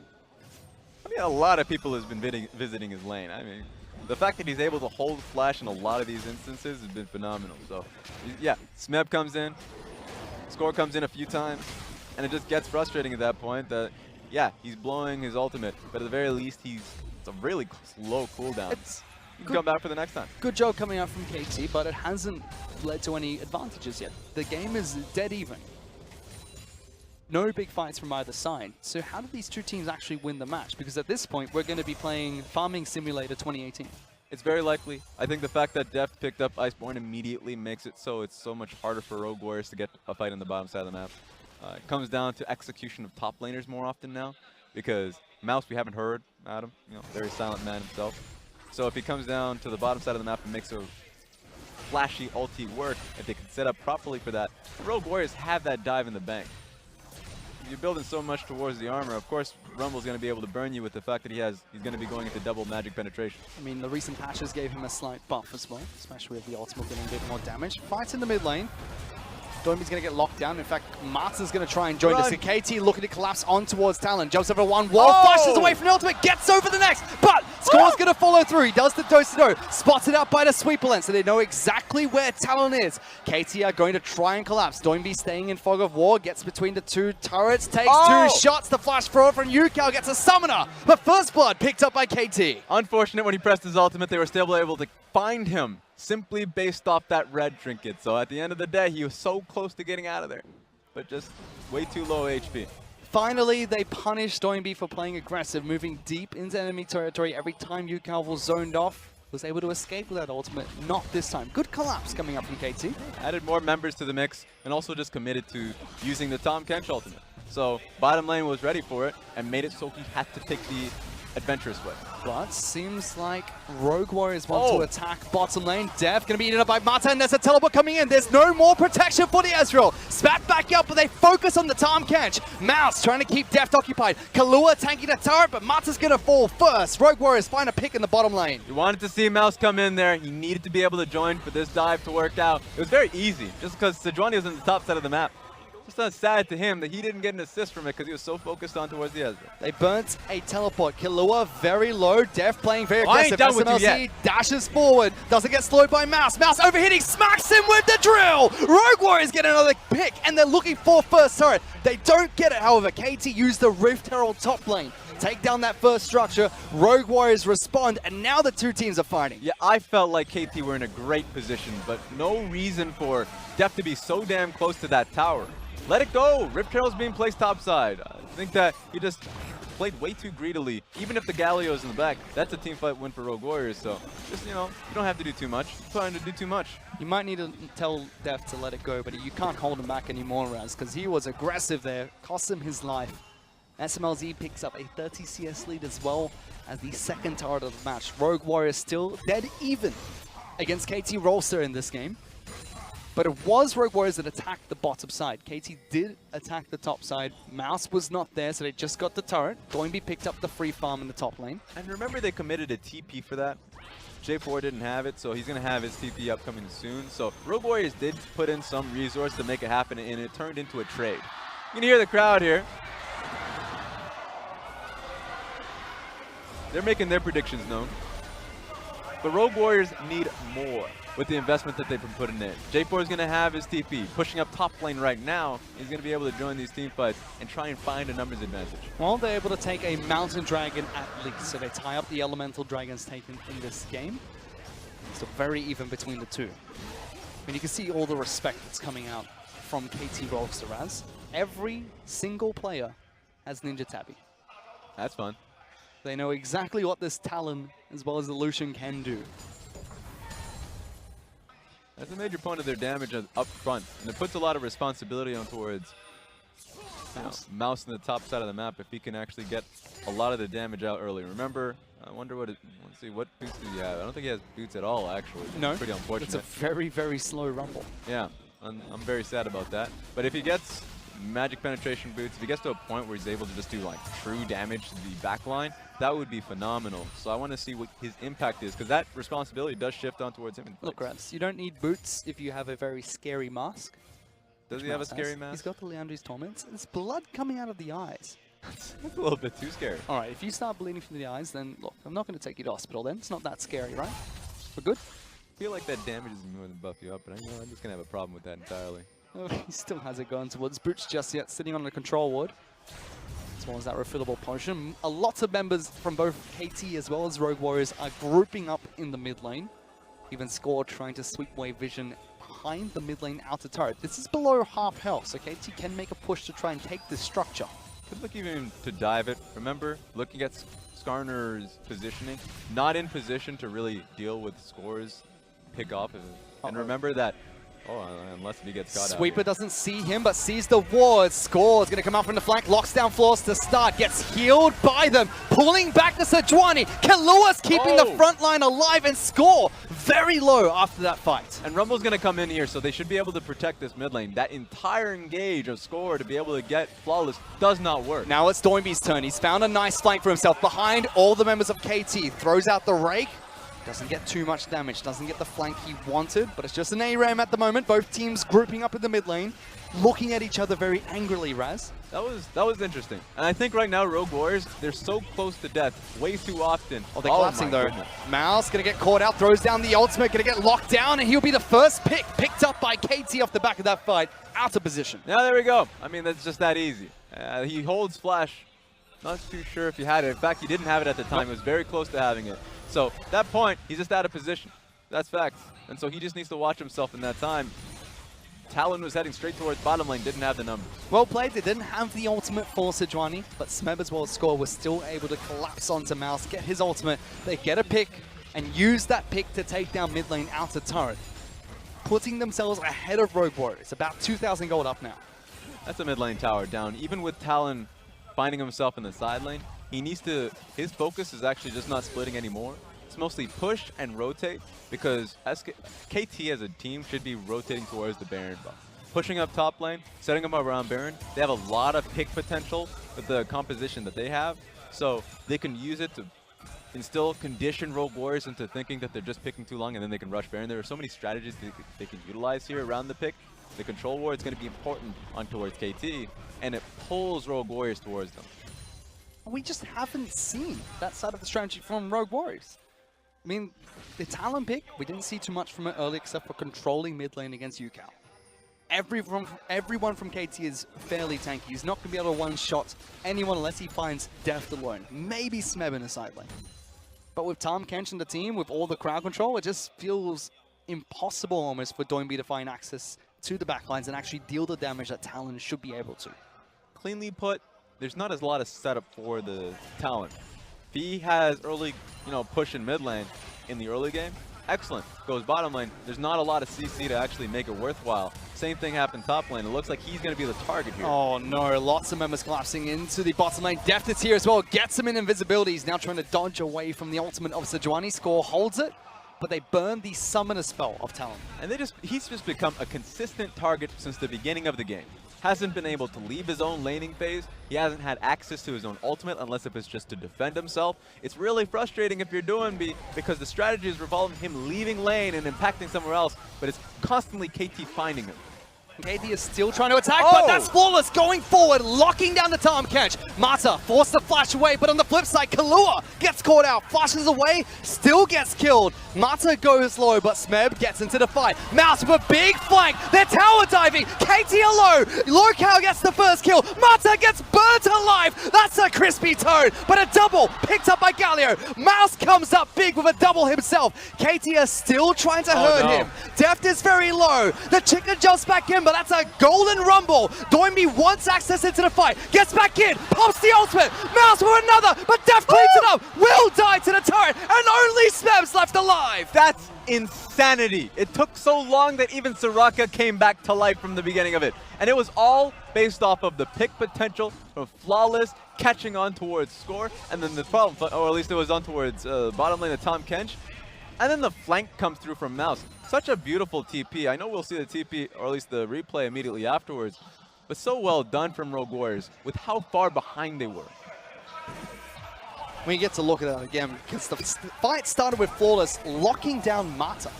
[SPEAKER 6] I mean, a lot of people has been visiting his lane. I mean, the fact that he's able to hold flash in a lot of these instances has been phenomenal. So, yeah, Smeb comes in, Score comes in a few times, and it just gets frustrating at that point that, yeah, he's blowing his ultimate, but at the very least, it's a really slow cooldown. You can come back for the next time.
[SPEAKER 5] Good job coming out from KT, but it hasn't led to any advantages yet. The game is dead even. No big fights from either side. So how do these two teams actually win the match? Because at this point, we're going to be playing Farming Simulator 2018.
[SPEAKER 6] It's very likely. I think the fact that Deft picked up Iceborne immediately makes it so it's so much harder for Rogue Warriors to get a fight on the bottom side of the map. It comes down to execution of top laners more often now, because Mouse we haven't heard, Adam, very silent man himself. So if he comes down to the bottom side of the map and makes a flashy ulti work, if they can set up properly for that, Rogue Warriors have that dive in the bank. You're building so much towards the armor. Of course, Rumble's going to be able to burn you with the fact that he's going to be going into double magic penetration. I
[SPEAKER 5] mean, the recent patches gave him a slight buff as well, especially with the ultimate getting a bit more damage. Fights in the mid lane. Doinby's going to get locked down. In fact, Martin's going to try and join this. KT looking to collapse on towards Talon. Jumps over one wall, flashes away from the ultimate, gets over the next, but Score's going to follow through. He does the dose-to-do, spots it out by the sweeper lane, so they know exactly where Talon is. KT are going to try and collapse. Doinby staying in fog of war, gets between the two turrets, takes two shots. The flash forward from UCAL gets a summoner, but first blood picked up by KT.
[SPEAKER 6] Unfortunate when he pressed his ultimate, they were still able to find him simply based off that red trinket. So at the end of the day, he was so close to getting out of there, but just way too low HP.
[SPEAKER 5] Finally, they punish Doinby for playing aggressive, moving deep into enemy territory every time UCAL was zoned off. Was able to escape with that ultimate, not this time. Good collapse coming up from KT.
[SPEAKER 6] Added more members to the mix, and also just committed to using the Tom Kench ultimate. So bottom lane was ready for it, and made it so he had to take the adventurous way.
[SPEAKER 5] But seems like Rogue Warriors want to attack bottom lane. Dev going to be eaten up by Martin. There's a teleport coming in. There's no more protection for the Ezreal. Spat back up, but they focus on the Tom Kench. Mouse trying to keep Deft occupied. Kalua tanking the turret, but Martin's going to fall first. Rogue Warriors find a pick in the bottom lane.
[SPEAKER 6] You wanted to see Mouse come in there. He needed to be able to join for this dive to work out. It was very easy, just because Sejuani was on the top side of the map. Just sad to him that he didn't get an assist from it because he was so focused on towards the Ezreal.
[SPEAKER 5] They burnt a teleport. Killua very low. Def playing very aggressive.
[SPEAKER 6] I ain't done with you yet.
[SPEAKER 5] Dashes forward. Doesn't get slowed by Mouse. Mouse overhitting. Smacks him with the drill. Rogue Warriors get another pick and they're looking for first turret. They don't get it, however. KT used the Rift Herald top lane. Take down that first structure. Rogue Warriors respond, and now the two teams are fighting.
[SPEAKER 6] Yeah, I felt like KT were in a great position, but no reason for Def to be so damn close to that tower. Let it go. Rift Herald's being placed topside. I think that he just played way too greedily. Even if the Galio's in the back, that's a team fight win for Rogue Warriors. So just, you don't have to do too much. Trying to do too much.
[SPEAKER 5] You might need to tell Def to let it go, but you can't hold him back anymore, Raz, because he was aggressive there. Cost him his life. SMLZ picks up a 30 CS lead as well as the second turret of the match. Rogue Warriors still dead even against KT Rolster in this game. But it was Rogue Warriors that attacked the bottom side. KT did attack the top side. Mouse was not there, so they just got the turret. Doinby picked up the free farm in the top lane.
[SPEAKER 6] And remember, they committed a TP for that. J4 didn't have it, so he's going to have his TP upcoming soon. So Rogue Warriors did put in some resource to make it happen, and it turned into a trade. You can hear the crowd here. They're making their predictions known. But Rogue Warriors need more with the investment that they've been putting in. J4 is going to have his TP. Pushing up top lane right now, he's going to be able to join these team fights and try and find a numbers advantage.
[SPEAKER 5] Well, they're able to take a Mountain Dragon at least, so they tie up the Elemental Dragons taken in this game. So very even between the two. I mean, you can see all the respect that's coming out from KT Rolster as every single player has Ninja Tabby.
[SPEAKER 6] That's fun.
[SPEAKER 5] They know exactly what this Talon as well as the Lucian can do.
[SPEAKER 6] That's a major point of their damage up front, and it puts a lot of responsibility on towards Mouse in the top side of the map, if he can actually get a lot of the damage out early. Remember, I wonder let's see, what boots does he have? I don't think he has boots at all, actually.
[SPEAKER 5] No,
[SPEAKER 6] pretty unfortunate.
[SPEAKER 5] it's a very, very slow rumble.
[SPEAKER 6] Yeah, I'm very sad about that. But if he gets magic penetration boots, if he gets to a point where he's able to just do like true damage to the back line, that would be phenomenal. So I want to see what his impact is, because that responsibility does shift on towards him.
[SPEAKER 5] Look, Raz, you don't need boots if you have a very scary mask.
[SPEAKER 6] Does he have a scary mask?
[SPEAKER 5] He's got the Leandri's Torments. There's blood coming out of the eyes.
[SPEAKER 6] That's a little bit too scary.
[SPEAKER 5] All right, if you start bleeding from the eyes, then look, I'm not going to take you to hospital then. It's not that scary, right? We're good?
[SPEAKER 6] I feel like that damage is more than buff you up, but I know I'm just going to have a problem with that entirely.
[SPEAKER 5] Oh, he still has it going towards Boots just yet, sitting on the control ward. As well as that refillable potion. A lot of members from both KT as well as Rogue Warriors are grouping up in the mid lane. Even Score trying to sweep away Vision behind the mid lane outer turret. This is below half health, so KT can make a push to try and take this structure.
[SPEAKER 6] Could look even to dive it. Remember, looking at Skarner's positioning, not in position to really deal with Score's pick off. And remember that, unless he gets caught out.
[SPEAKER 5] Sweeper doesn't see him, but sees the ward. Score's going to come out from the flank, locks down floors to start, gets healed by them, pulling back to Sejuani. Kalua's keeping the front line alive, and Score very low after that fight.
[SPEAKER 6] And Rumble's going to come in here, so they should be able to protect this mid lane. That entire engage of Score to be able to get Flawless does not work.
[SPEAKER 5] Now it's Doinby's turn. He's found a nice flank for himself behind all the members of KT. Throws out the rake. Doesn't get too much damage, doesn't get the flank he wanted, but it's just an ARAM at the moment. Both teams grouping up in the mid lane, looking at each other very angrily, Raz.
[SPEAKER 6] That was interesting. And I think right now Rogue Warriors, they're so close to death way too often.
[SPEAKER 5] Oh, they're collapsing though. Mouse gonna get caught out, throws down the ultimate, gonna get locked down, and he'll be the first pick, picked up by KT off the back of that fight, out of position.
[SPEAKER 6] Now there we go. I mean, that's just that easy. He holds Flash. Not too sure if he had it. In fact, he didn't have it at the time. He was very close to having it. So at that point, he's just out of position. That's fact. And so he just needs to watch himself in that time. Talon was heading straight towards bottom lane, didn't have the numbers.
[SPEAKER 5] Well played. They didn't have the ultimate for Sejuani, but Smeb as well as Score was still able to collapse onto Mouse, get his ultimate. They get a pick and use that pick to take down mid lane outer turret, putting themselves ahead of Rogue Warriors. About 2,000 gold up now.
[SPEAKER 6] That's a mid lane tower down. Even with Talon finding himself in the side lane, he needs to, his focus is actually just not splitting anymore. It's mostly push and rotate, because KT as a team should be rotating towards the Baron buff. Pushing up top lane, setting them up around Baron. They have a lot of pick potential with the composition that they have, so they can use it to instill condition Rogue Warriors into thinking that they're just picking too long and then they can rush Baron. There are so many strategies they can utilize here around the pick. The control ward is going to be important on towards KT, and it pulls Rogue Warriors towards them.
[SPEAKER 5] We just haven't seen that side of the strategy from Rogue Warriors. I mean, the Talon pick, we didn't see too much from it early except for controlling mid lane against UCal. Everyone from KT is fairly tanky. He's not going to be able to one-shot anyone unless he finds Death alone. Maybe Smeb in a side lane. But with Tom Kench and the team, with all the crowd control, it just feels impossible almost for Doinby to find access to the backlines and actually deal the damage that Talon should be able to.
[SPEAKER 6] Cleanly put, there's not as a lot of setup for the Talon. If he has early, push in mid lane in the early game, excellent. Goes bottom lane, there's not a lot of CC to actually make it worthwhile. Same thing happened top lane. It looks like he's going to be the target here.
[SPEAKER 5] Oh no, lots of members collapsing into the bottom lane. Deft is here as well, gets him in invisibility. He's now trying to dodge away from the ultimate of Sejuani. Score holds it, but they burn the summoner spell of Talon.
[SPEAKER 6] And he's just become a consistent target since the beginning of the game. Hasn't been able to leave his own laning phase. He hasn't had access to his own ultimate unless if it's just to defend himself. It's really frustrating if you're doing B, because the strategy is revolving him leaving lane and impacting somewhere else, but it's constantly KT finding him.
[SPEAKER 5] KT is still trying to attack, but that's Flawless going forward, locking down the Tom Kench. Mata forced to flash away, but on the flip side, Kalua gets caught out, flashes away, still gets killed. Mata goes low, but Smeb gets into the fight. Mouse with a big flank, they're tower diving, KT are low. Lorcal gets the first kill, Mata gets burnt alive. That's a crispy toad, but a double picked up by Galio. Mouse comes up big with a double himself. KT are still trying to hurt him. Deft is very low, the chicken jumps back in, but that's a golden rumble. Doinby wants access into the fight, gets back in, pops the ultimate, Mouse for another, but Deft cleans it up, will die to the turret, and only Smeb's left alive.
[SPEAKER 6] That's insanity. It took so long that even Soraka came back to life from the beginning of it. And it was all based off of the pick potential from Flawless catching on towards score, and then the problem, or at least it was on towards bottom lane of Tom Kench. And then the flank comes through from Mouse. Such a beautiful TP. I know we'll see the TP, or at least the replay immediately afterwards, but so well done from Rogue Warriors with how far behind they were.
[SPEAKER 5] When you get to look at that again, because the fight started with Flawless locking down Mata.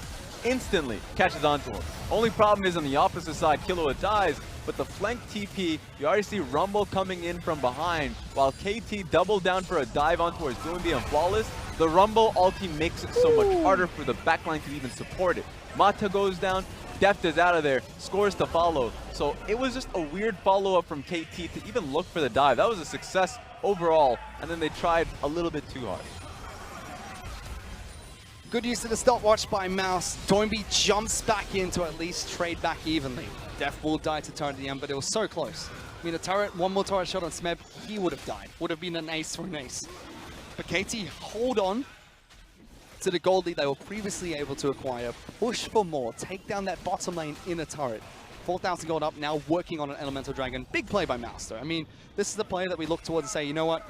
[SPEAKER 6] Instantly catches onto him. Only problem is on the opposite side, Killua dies, but the flank TP, you already see Rumble coming in from behind, while KT doubled down for a dive on towards Doombi and Flawless. The Rumble ulti makes it so much harder for the backline to even support it. Mata goes down, Deft is out of there, scores to follow. So it was just a weird follow-up from KT to even look for the dive. That was a success overall, and then they tried a little bit too hard.
[SPEAKER 5] Good use of the stopwatch by Mouse. Doinby jumps back in to at least trade back evenly. Def will die to turret at the end, but it was so close. I mean, a turret, one more turret shot on Smeb, he would have died. Would have been an ace for an ace. But KT hold on to the gold lead they were previously able to acquire. Push for more. Take down that bottom lane in a turret. 4,000 gold up, now working on an Elemental Dragon. Big play by Mouse, though. I mean, this is the player that we look towards and say, you know what?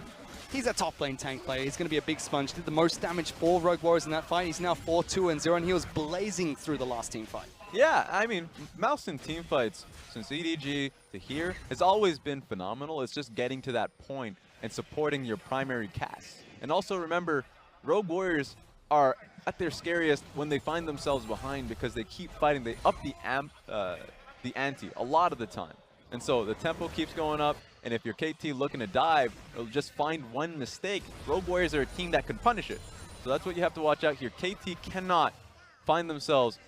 [SPEAKER 5] He's a top lane tank player. He's going to be a big sponge. Did the most damage for Rogue Warriors in that fight. He's now 4-2-0, and he was blazing through the last team fight.
[SPEAKER 6] Yeah, I mean, Mouse in team fights, since EDG to here, has always been phenomenal. It's just getting to that point and supporting your primary cast. And also remember, Rogue Warriors are at their scariest when they find themselves behind because they keep fighting. They up the ante a lot of the time. And so the tempo keeps going up, and if you're KT looking to dive, it'll just find one mistake. Rogue Warriors are a team that can punish it. So that's what you have to watch out here. KT cannot find themselves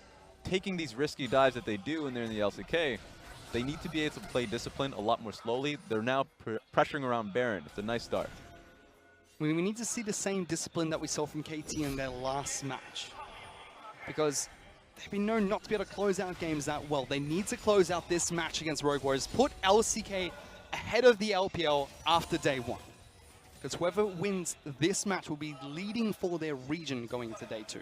[SPEAKER 6] taking these risky dives that they do when they're in the LCK. They need to be able to play discipline a lot more slowly. They're now pressuring around Baron. It's a nice start.
[SPEAKER 5] We need to see the same discipline that we saw from KT in their last match. Because they've been known not to be able to close out games that well. They need to close out this match against Rogue Warriors. Put LCK ahead of the LPL after day one. Because whoever wins this match will be leading for their region going into day two.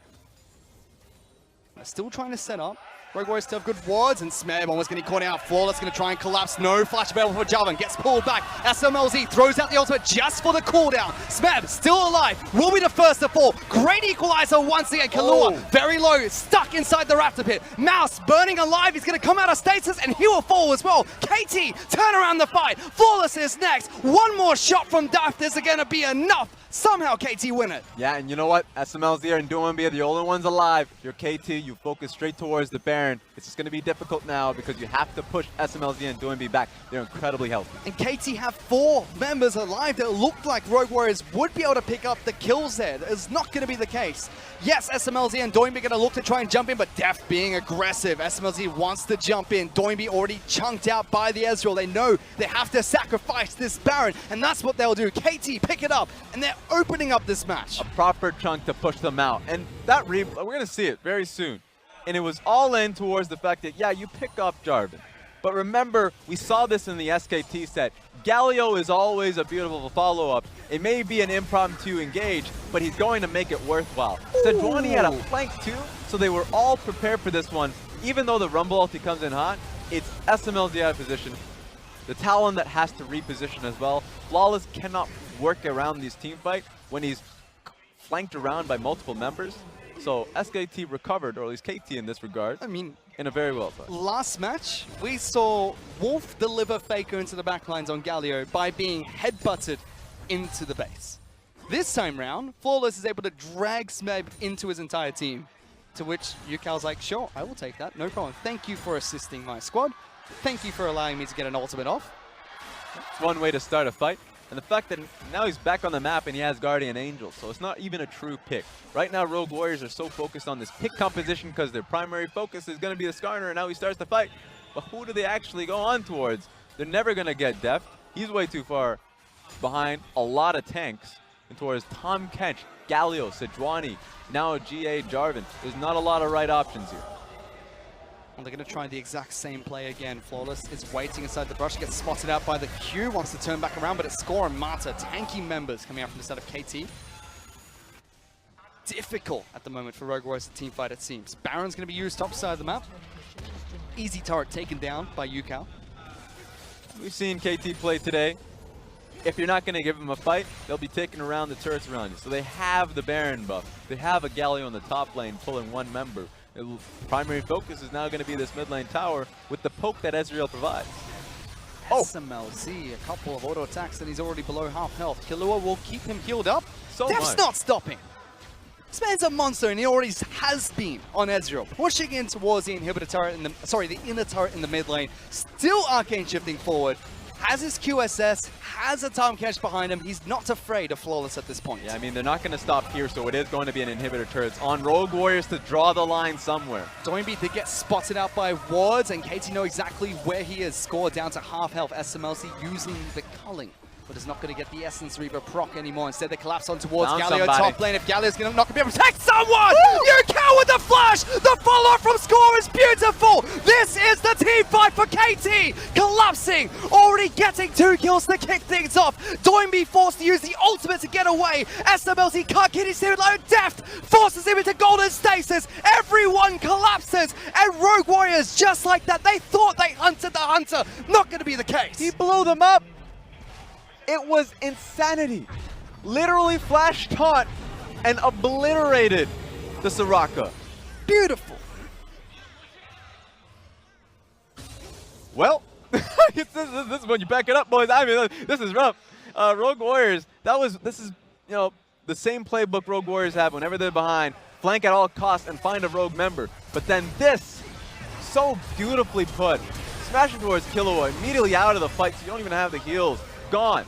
[SPEAKER 5] They're still trying to set up. Rogue Warriors still have good wards, and Smeb almost getting caught out. Flawless going to try and collapse. No flash available for Jarvan. Gets pulled back. SMLZ throws out the ultimate just for the cooldown. Smeb still alive. Will be the first to fall. Great equalizer once again. Killua very low, stuck inside the Raptor pit. Mouse burning alive. He's going to come out of stasis, and he will fall as well. KT turn around the fight. Flawless is next. One more shot from Daft is going to be enough. Somehow KT win it.
[SPEAKER 6] Yeah, and you know what? SMLZ and Doinby are the only ones alive. If you're KT, you focus straight towards the Baron. It's just going to be difficult now because you have to push SMLZ and Doinby back. They're incredibly healthy.
[SPEAKER 5] And KT have 4 members alive that looked like Rogue Warriors would be able to pick up the kills there. That is not going to be the case. Yes, SMLZ and Doinby going to look to try and jump in, but Deft being aggressive. SMLZ wants to jump in. Doinby already chunked out by the Ezreal. They know they have to sacrifice this Baron, and that's what they'll do. KT pick it up, and they're opening up this match.
[SPEAKER 6] A proper chunk to push them out. And that we're going to see it very soon. And it was all in towards the fact that, yeah, you pick up Jarvan. But remember, we saw this in the SKT set. Galio is always a beautiful follow-up. It may be an impromptu engage, but he's going to make it worthwhile. Sejuani had a flank too, so they were all prepared for this one. Even though the Rumble ulti comes in hot, it's SMLZ out of position. The Talon that has to reposition as well. Flawless cannot work around this team fight when he's flanked around by multiple members. So SKT recovered, or at least KT in this regard. I mean, in a very well fight.
[SPEAKER 5] Last match, we saw Wolf deliver FLICKR into the backlines on Galio by being headbutted into the base. This time round, Flawless is able to drag Smeb into his entire team. To which Yukal's like, sure, I will take that, no problem. Thank you for assisting my squad. Thank you for allowing me to get an ultimate off.
[SPEAKER 6] It's one way to start a fight. And the fact that now he's back on the map and he has Guardian Angel, so it's not even a true pick. Right now, Rogue Warriors are so focused on this pick composition because their primary focus is going to be the Skarner, and now he starts the fight. But who do they actually go on towards? They're never going to get Deft. He's way too far behind a lot of tanks. And towards Tom Kench, Galio, Sejuani, now GA Jarvan. There's not a lot of right options here.
[SPEAKER 5] And they're going to try the exact same play again. Flawless is waiting inside the brush, gets spotted out by the Q, wants to turn back around, but it's Score and Mata, tanky members coming out from the side of KT. Difficult at the moment for Rogue Warriors to team fight, it seems. Baron's going to be used top side of the map. Easy turret taken down by Yukal.
[SPEAKER 6] we've seen KT play today. If you're not going to give them a fight, they'll be taking around the turrets around you. So they have the Baron buff. They have a Galio in the top lane pulling one member. The primary focus is now going to be this mid lane tower with the poke that Ezreal provides.
[SPEAKER 5] SMLZ, a couple of auto attacks and he's already below half health. Killua will keep him healed up.
[SPEAKER 6] So
[SPEAKER 5] Def's
[SPEAKER 6] much.
[SPEAKER 5] not stopping. This man's a monster and he already has been on Ezreal. Pushing in towards the inhibitor turret in the inner turret in the mid lane. Still arcane shifting forward. Has his QSS, has a time catch behind him. He's not afraid of Flawless at this point.
[SPEAKER 6] Yeah, I mean, they're not going to stop here, so it is going to be an inhibitor turret. It's on Rogue Warriors to draw the line somewhere.
[SPEAKER 5] Doinby did get spotted out by wards, and KT know exactly where he is. Scored down to half health. SMLC using the culling, but is not going to get the Essence Reaver proc anymore. Instead, they collapse on towards
[SPEAKER 6] Found
[SPEAKER 5] Galio
[SPEAKER 6] somebody.
[SPEAKER 5] top lane. If Galio's not going to be able to protect someone! You count with the flash! The follow from Score is beautiful! This is the team fight for KT! Collapsing! Already getting 2 kills to kick things off. Doinby forced to use the ultimate to get away. SMLC can't get his hero low depth. Forces him into golden stasis. Everyone collapses. And Rogue Warriors, just like that, they thought they hunted the hunter. Not going to be the case.
[SPEAKER 6] He blew them up. It was insanity. Literally flash taunt and obliterated the Soraka.
[SPEAKER 5] Beautiful.
[SPEAKER 6] Well, this is when you back it up, boys. I mean, this is rough. Rogue Warriors, this is, you know, the same playbook Rogue Warriors have whenever they're behind. Flank at all costs and find a rogue member. But then this, so beautifully put. Smashing towards Killua, immediately out of the fight, so you don't even have the heals. Gone.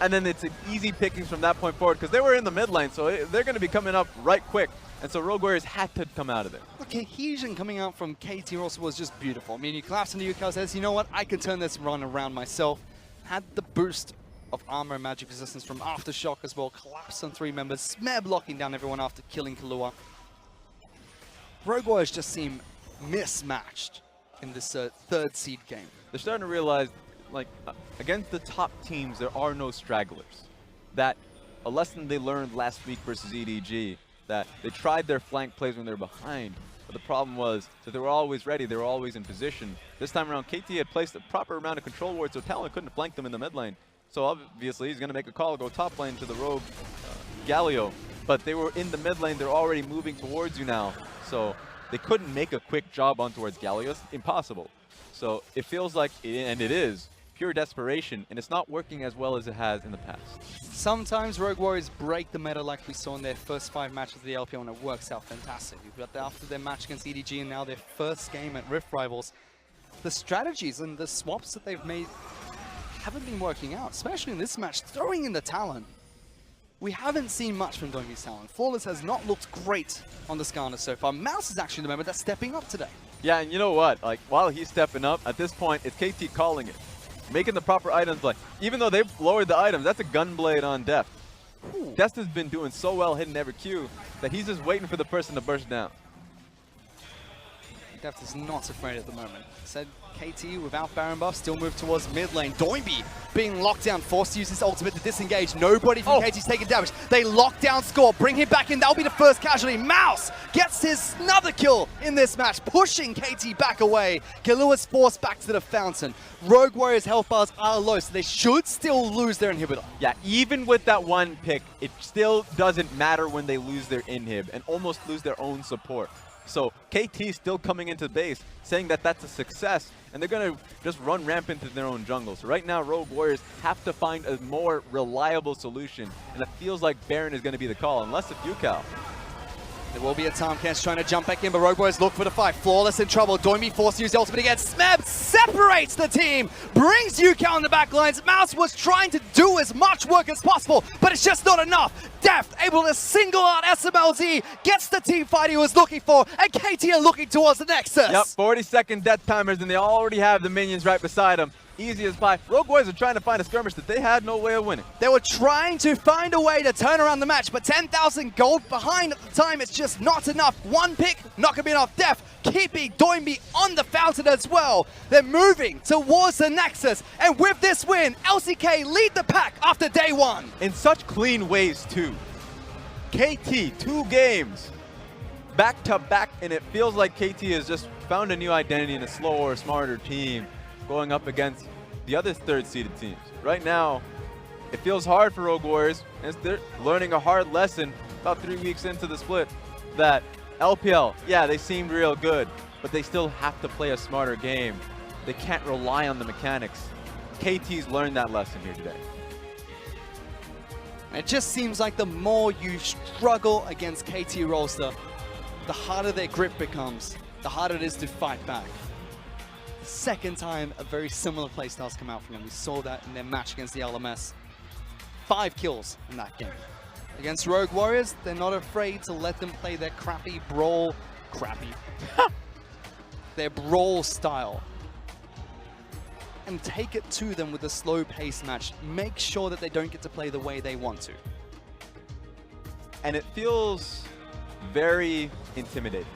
[SPEAKER 6] And then it's an easy pickings from that point forward because they were in the mid lane, so they're going to be coming up right quick. And so Rogue Warriors had to come out of it.
[SPEAKER 5] The cohesion coming out from KT also was just beautiful. I mean, you collapse into Yukao, says, you know what, I can turn this run around myself. Had the boost of armor and magic resistance from Aftershock as well. Collapsed on 3 members. Smear blocking down everyone after killing Killua. Rogue Warriors just seem mismatched in this 3rd seed game.
[SPEAKER 6] They're starting to realize, like, against the top teams, there are no stragglers. That a lesson they learned last week versus EDG, that they tried their flank plays when they were behind, but the problem was that they were always ready, they were always in position. This time around, KT had placed a proper amount of control wards, so Talon couldn't flank them in the mid lane. So obviously, he's going to make a call, go top lane to the rogue Galio. But they were in the mid lane, they're already moving towards you now. So they couldn't make a quick job on towards Galio. It's impossible. So it feels like, and it is, pure desperation, and it's not working as well as it has in the past.
[SPEAKER 5] Sometimes Rogue Warriors break the meta like we saw in their first 5 matches of the LPL, and it works out fantastically. But after their match against EDG and now their first game at Rift Rivals, the strategies and the swaps that they've made haven't been working out, especially in this match, throwing in the Talon. We haven't seen much from Doinby's Talon. Flawless has not looked great on the Skarner so far. Mouse is actually the member that's stepping up today.
[SPEAKER 6] Yeah, and you know what? Like, while he's stepping up, at this point, it's KT calling it. Making the proper items, like, even though they've lowered the items, that's a Gunblade on Deft. Deft has been doing so well hitting every Q that he's just waiting for the person to burst down.
[SPEAKER 5] Deft is not afraid at the moment. Said KT without Baron buff, still move towards mid lane. Doinby being locked down, forced to use his ultimate to disengage. Nobody from KT's taking damage. They lock down Score, bring him back in. That'll be the first casualty. Mouse gets his another kill in this match, pushing KT back away. Killua's forced back to the fountain. Rogue Warriors' health bars are low, so they should still lose their inhibitor.
[SPEAKER 6] Yeah, even with that one pick, it still doesn't matter when they lose their inhib and almost lose their own support. So KT still coming into base, saying that that's a success, and they're going to just run rampant in their own jungle. So right now, Rogue Warriors have to find a more reliable solution, and it feels like Baron is going to be the call, unless it's Yukao.
[SPEAKER 5] There will be a time Kens trying to jump back in, but Rogue Warriors look for the fight. Flawless in trouble. Doinby forced to use the ultimate again. Smeb separates the team, brings Yukao on the back lines. Mouse was trying to do as much work as possible, but it's just not enough. Deft able to single out SMLZ, gets the team fight he was looking for, and KT are looking towards the Nexus.
[SPEAKER 6] Yep, 40-second death timers, and they already have the minions right beside them. Easy as pie. Rogue Warriors are trying to find a skirmish that they had no way of winning.
[SPEAKER 5] They were trying to find a way to turn around the match, but 10,000 gold behind at the time, it's just not enough. One pick, not going to be enough. Deft keeping Doinby on the fountain as well. They're moving towards the Nexus, and with this win, LCK lead the pack after day 1.
[SPEAKER 6] In such clean ways, too. KT, 2 games, back to back, and it feels like KT has just found a new identity in a slower, smarter team, going up against the other third-seeded teams. Right now, it feels hard for Rogue Warriors, and they're learning a hard lesson about 3 weeks into the split that LPL, yeah, they seemed real good, but they still have to play a smarter game. They can't rely on the mechanics. KT's learned that lesson here today.
[SPEAKER 5] It just seems like the more you struggle against KT Rolster, the harder their grip becomes, the harder it is to fight back. The second time a very similar playstyles come out from them. We saw that in their match against the LMS. 5 kills in that game. Against Rogue Warriors, they're not afraid to let them play their crappy brawl, their brawl style. And take it to them with a slow-paced match. Make sure that they don't get to play the way they want to.
[SPEAKER 6] And it feels very intimidating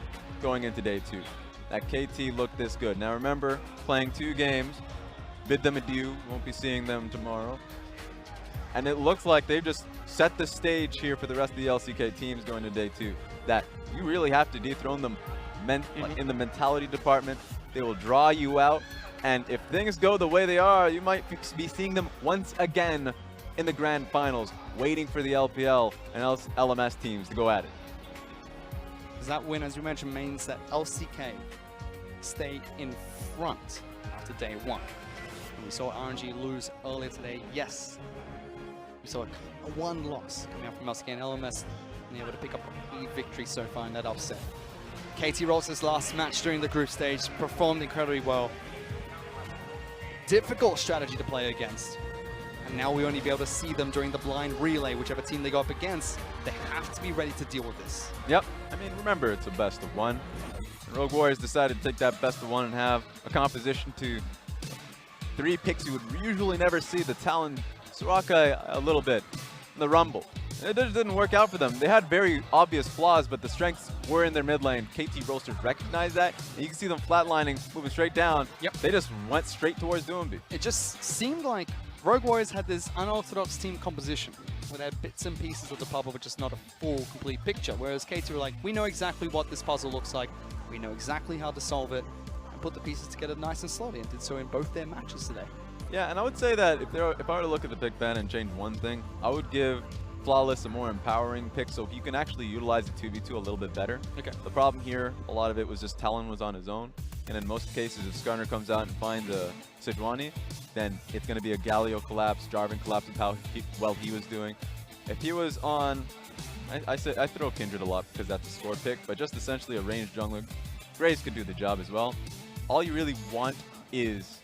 [SPEAKER 6] going into day 2. That KT looked this good. Now remember, playing 2 games, bid them adieu, won't be seeing them tomorrow. And it looks like they've just set the stage here for the rest of the LCK teams going to day 2. That you really have to dethrone them in the mentality department. They will draw you out. And if things go the way they are, you might be seeing them once again in the grand finals, waiting for the LPL and LMS teams to go at it.
[SPEAKER 5] That win, as we mentioned, means that LCK stay in front after day 1. And we saw RNG lose earlier today. Yes, we saw a 1 loss coming out from LCK, and LMS being able to pick up a victory so far in that upset. KT Rolster's last match during the group stage performed incredibly well. Difficult strategy to play against. And now we only be able to see them during the blind relay, whichever team they go up against. They have to be ready to deal with this.
[SPEAKER 6] Yep. I mean, remember, it's a best of 1. Rogue Warriors decided to take that best of 1 and have a composition to 3 picks you would usually never see. The Talon, Soraka a little bit, the Rumble. It just didn't work out for them. They had very obvious flaws, but the strengths were in their mid lane. KT Roasters recognized that, and you can see them flatlining, moving straight down. Yep. They just went straight towards Doomby.
[SPEAKER 5] It just seemed like Rogue Warriors had this unorthodox team composition where they had bits and pieces of the puzzle but just not a full, complete picture. Whereas KT were like, we know exactly what this puzzle looks like, we know exactly how to solve it, and put the pieces together nice and slowly, and did so in both their matches today.
[SPEAKER 6] Yeah, and I would say that if I were to look at the Big Ben and change one thing, I would give Flawless a more empowering pick, so you can actually utilize the 2v2 a little bit better. Okay. The problem here, a lot of it was just Talon was on his own, and in most cases, if Skarner comes out and finds a Sejuani, then it's going to be a Galio collapse, Jarvan collapse with how well he was doing. If he was on, I throw Kindred a lot because that's a score pick, but just essentially a ranged jungler, Graves could do the job as well. All you really want is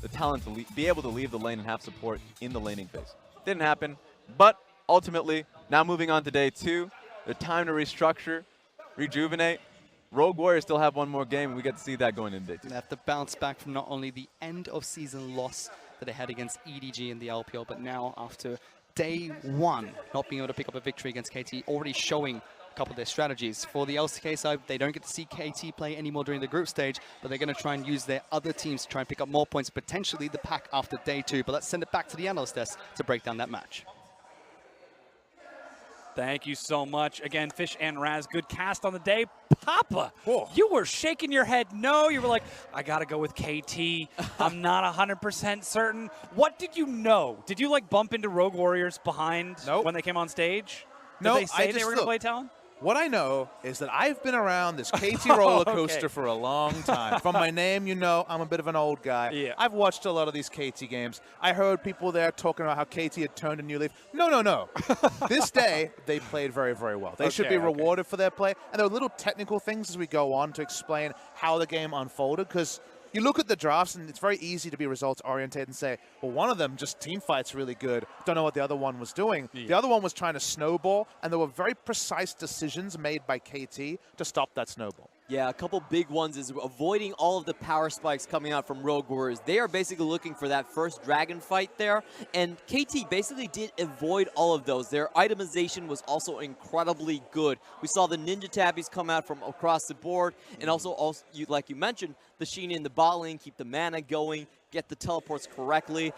[SPEAKER 6] the talent to be able to leave the lane and have support in the laning phase. Didn't happen, but ultimately, now moving on to day 2, the time to restructure, rejuvenate. Rogue Warriors still have 1 more game, and we get to see that going into day 2.
[SPEAKER 5] They have to bounce back from not only the end of season loss that they had against EDG in the LPL, but now after day 1, not being able to pick up a victory against KT, already showing a couple of their strategies. For the LCK side, they don't get to see KT play anymore during the group stage, but they're going to try and use their other teams to try and pick up more points, potentially the pack after day 2. But let's send it back to the analyst desk to break down that match.
[SPEAKER 1] Thank you so much. Again, Fish and Raz, good cast on the day. Papa, you were shaking your head no. You were like, I got to go with KT. I'm not 100% certain. What did you know? Did you, like, bump into Rogue Warriors behind when they came on stage? Did they say they were going to play Talon?
[SPEAKER 3] What I know is that I've been around this KT roller coaster for a long time. From my name, you know, I'm a bit of an old guy. Yeah. I've watched a lot of these KT games. I heard people there talking about how KT had turned a new leaf. No. This day, they played very, very well. They should be rewarded for their play. And there are little technical things as we go on to explain how the game unfolded, because you look at the drafts, and it's very easy to be results-oriented and say, well, one of them just team fights really good. Don't know what the other one was doing. Yeah. The other one was trying to snowball, and there were very precise decisions made by KT to stop that snowball.
[SPEAKER 2] Yeah, a couple big ones is avoiding all of the power spikes coming out from Rogue Warriors. They are basically looking for that first dragon fight there, and KT basically did avoid all of those. Their itemization was also incredibly good. We saw the ninja tabbies come out from across the board, and also like you mentioned, the Sheen in the bot lane, keep the mana going, get the teleports correctly.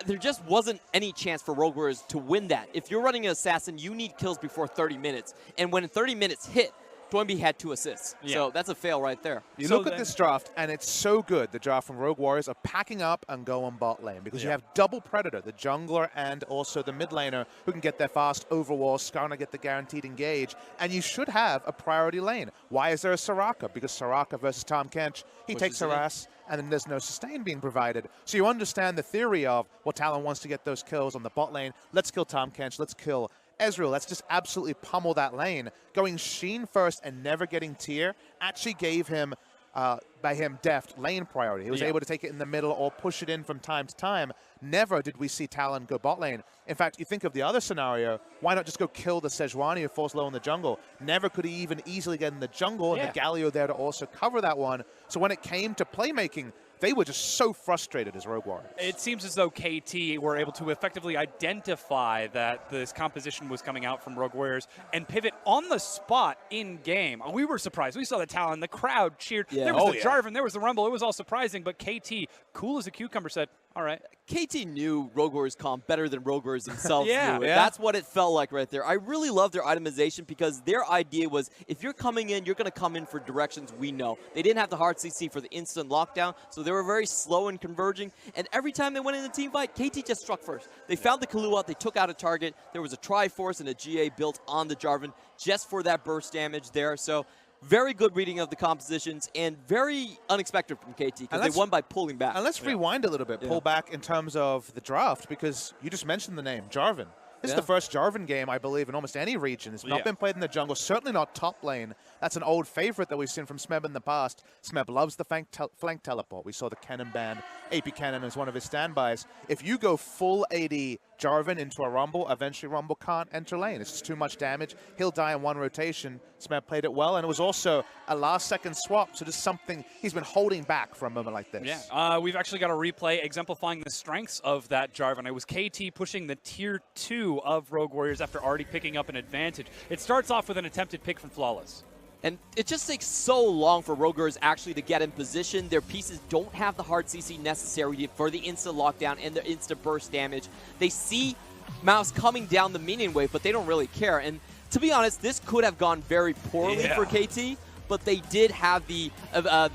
[SPEAKER 2] There just wasn't any chance for Rogue Warriors to win that. If you're running an assassin, you need kills before 30 minutes, and when 30 minutes hit, Doinby had 2 assists.
[SPEAKER 1] Yeah.
[SPEAKER 2] So that's a fail right there.
[SPEAKER 3] You
[SPEAKER 1] So
[SPEAKER 3] look at this draft, and it's so good, the draft from Rogue Warriors, of packing up and going bot lane, because you have double predator, the jungler and also the mid laner, who can get there fast, overwall, Skarner get the guaranteed engage, and you should have a priority lane. Why is there a Soraka? Because Soraka versus Tahm Kench, he takes harass, and then there's no sustain being provided. So you understand the theory of, well, Talon wants to get those kills on the bot lane, let's kill Tahm Kench, let's kill Ezreal, let's just absolutely pummel that lane. Going Sheen first and never getting tier actually gave him, by him deft, lane priority. He was able to take it in the middle or push it in from time to time. Never did we see Talon go bot lane. In fact, you think of the other scenario, why not just go kill the Sejuani who falls low in the jungle? Never could he even easily get in the jungle, and the Galio there to also cover that one. So when it came to playmaking, they were just so frustrated as Rogue Warriors.
[SPEAKER 1] It seems as though KT were able to effectively identify that this composition was coming out from Rogue Warriors and pivot on the spot in game. We were surprised. We saw the Talon, the crowd cheered. There was the Jarvan, there was the Rumble. It was all surprising, but KT, cool as a cucumber, said, all right.
[SPEAKER 2] KT knew Rogue Warriors comp better than Rogue Warriors themselves knew it. That's what it felt like right there. I really love their itemization because their idea was, if you're coming in, you're going to come in for directions we know. They didn't have the hard CC for the instant lockdown, so they were very slow in converging. And every time they went in a team fight, KT just struck first. They found the Kahlua, they took out a target. There was a Triforce and a GA built on the Jarvan just for that burst damage there. So very good reading of the compositions and very unexpected from KT because they won by pulling back.
[SPEAKER 3] And let's rewind a little bit, pull back in terms of the draft, because you just mentioned the name, Jarvan. This is the first Jarvan game, I believe, in almost any region. It's not been played in the jungle, certainly not top lane. That's an old favorite that we've seen from Smeb in the past. Smeb loves the flank teleport. We saw the cannon ban, AP cannon as one of his standbys. If you go full AD Jarvan into a Rumble, eventually Rumble can't enter lane. It's just too much damage. He'll die in one rotation. Smeb played it well, and it was also a last-second swap, so just something he's been holding back for a moment like this.
[SPEAKER 1] Yeah, we've actually got a replay exemplifying the strengths of that Jarvan. It was KT pushing the tier 2 of Rogue Warriors after already picking up an advantage. It starts off with an attempted pick from Flawless.
[SPEAKER 2] And it just takes so long for Rogue Warriors actually to get in position. Their pieces don't have the hard CC necessary for the instant lockdown and the instant burst damage. They see Mouse coming down the minion wave, but they don't really care. And to be honest, this could have gone very poorly for KT, but they did have the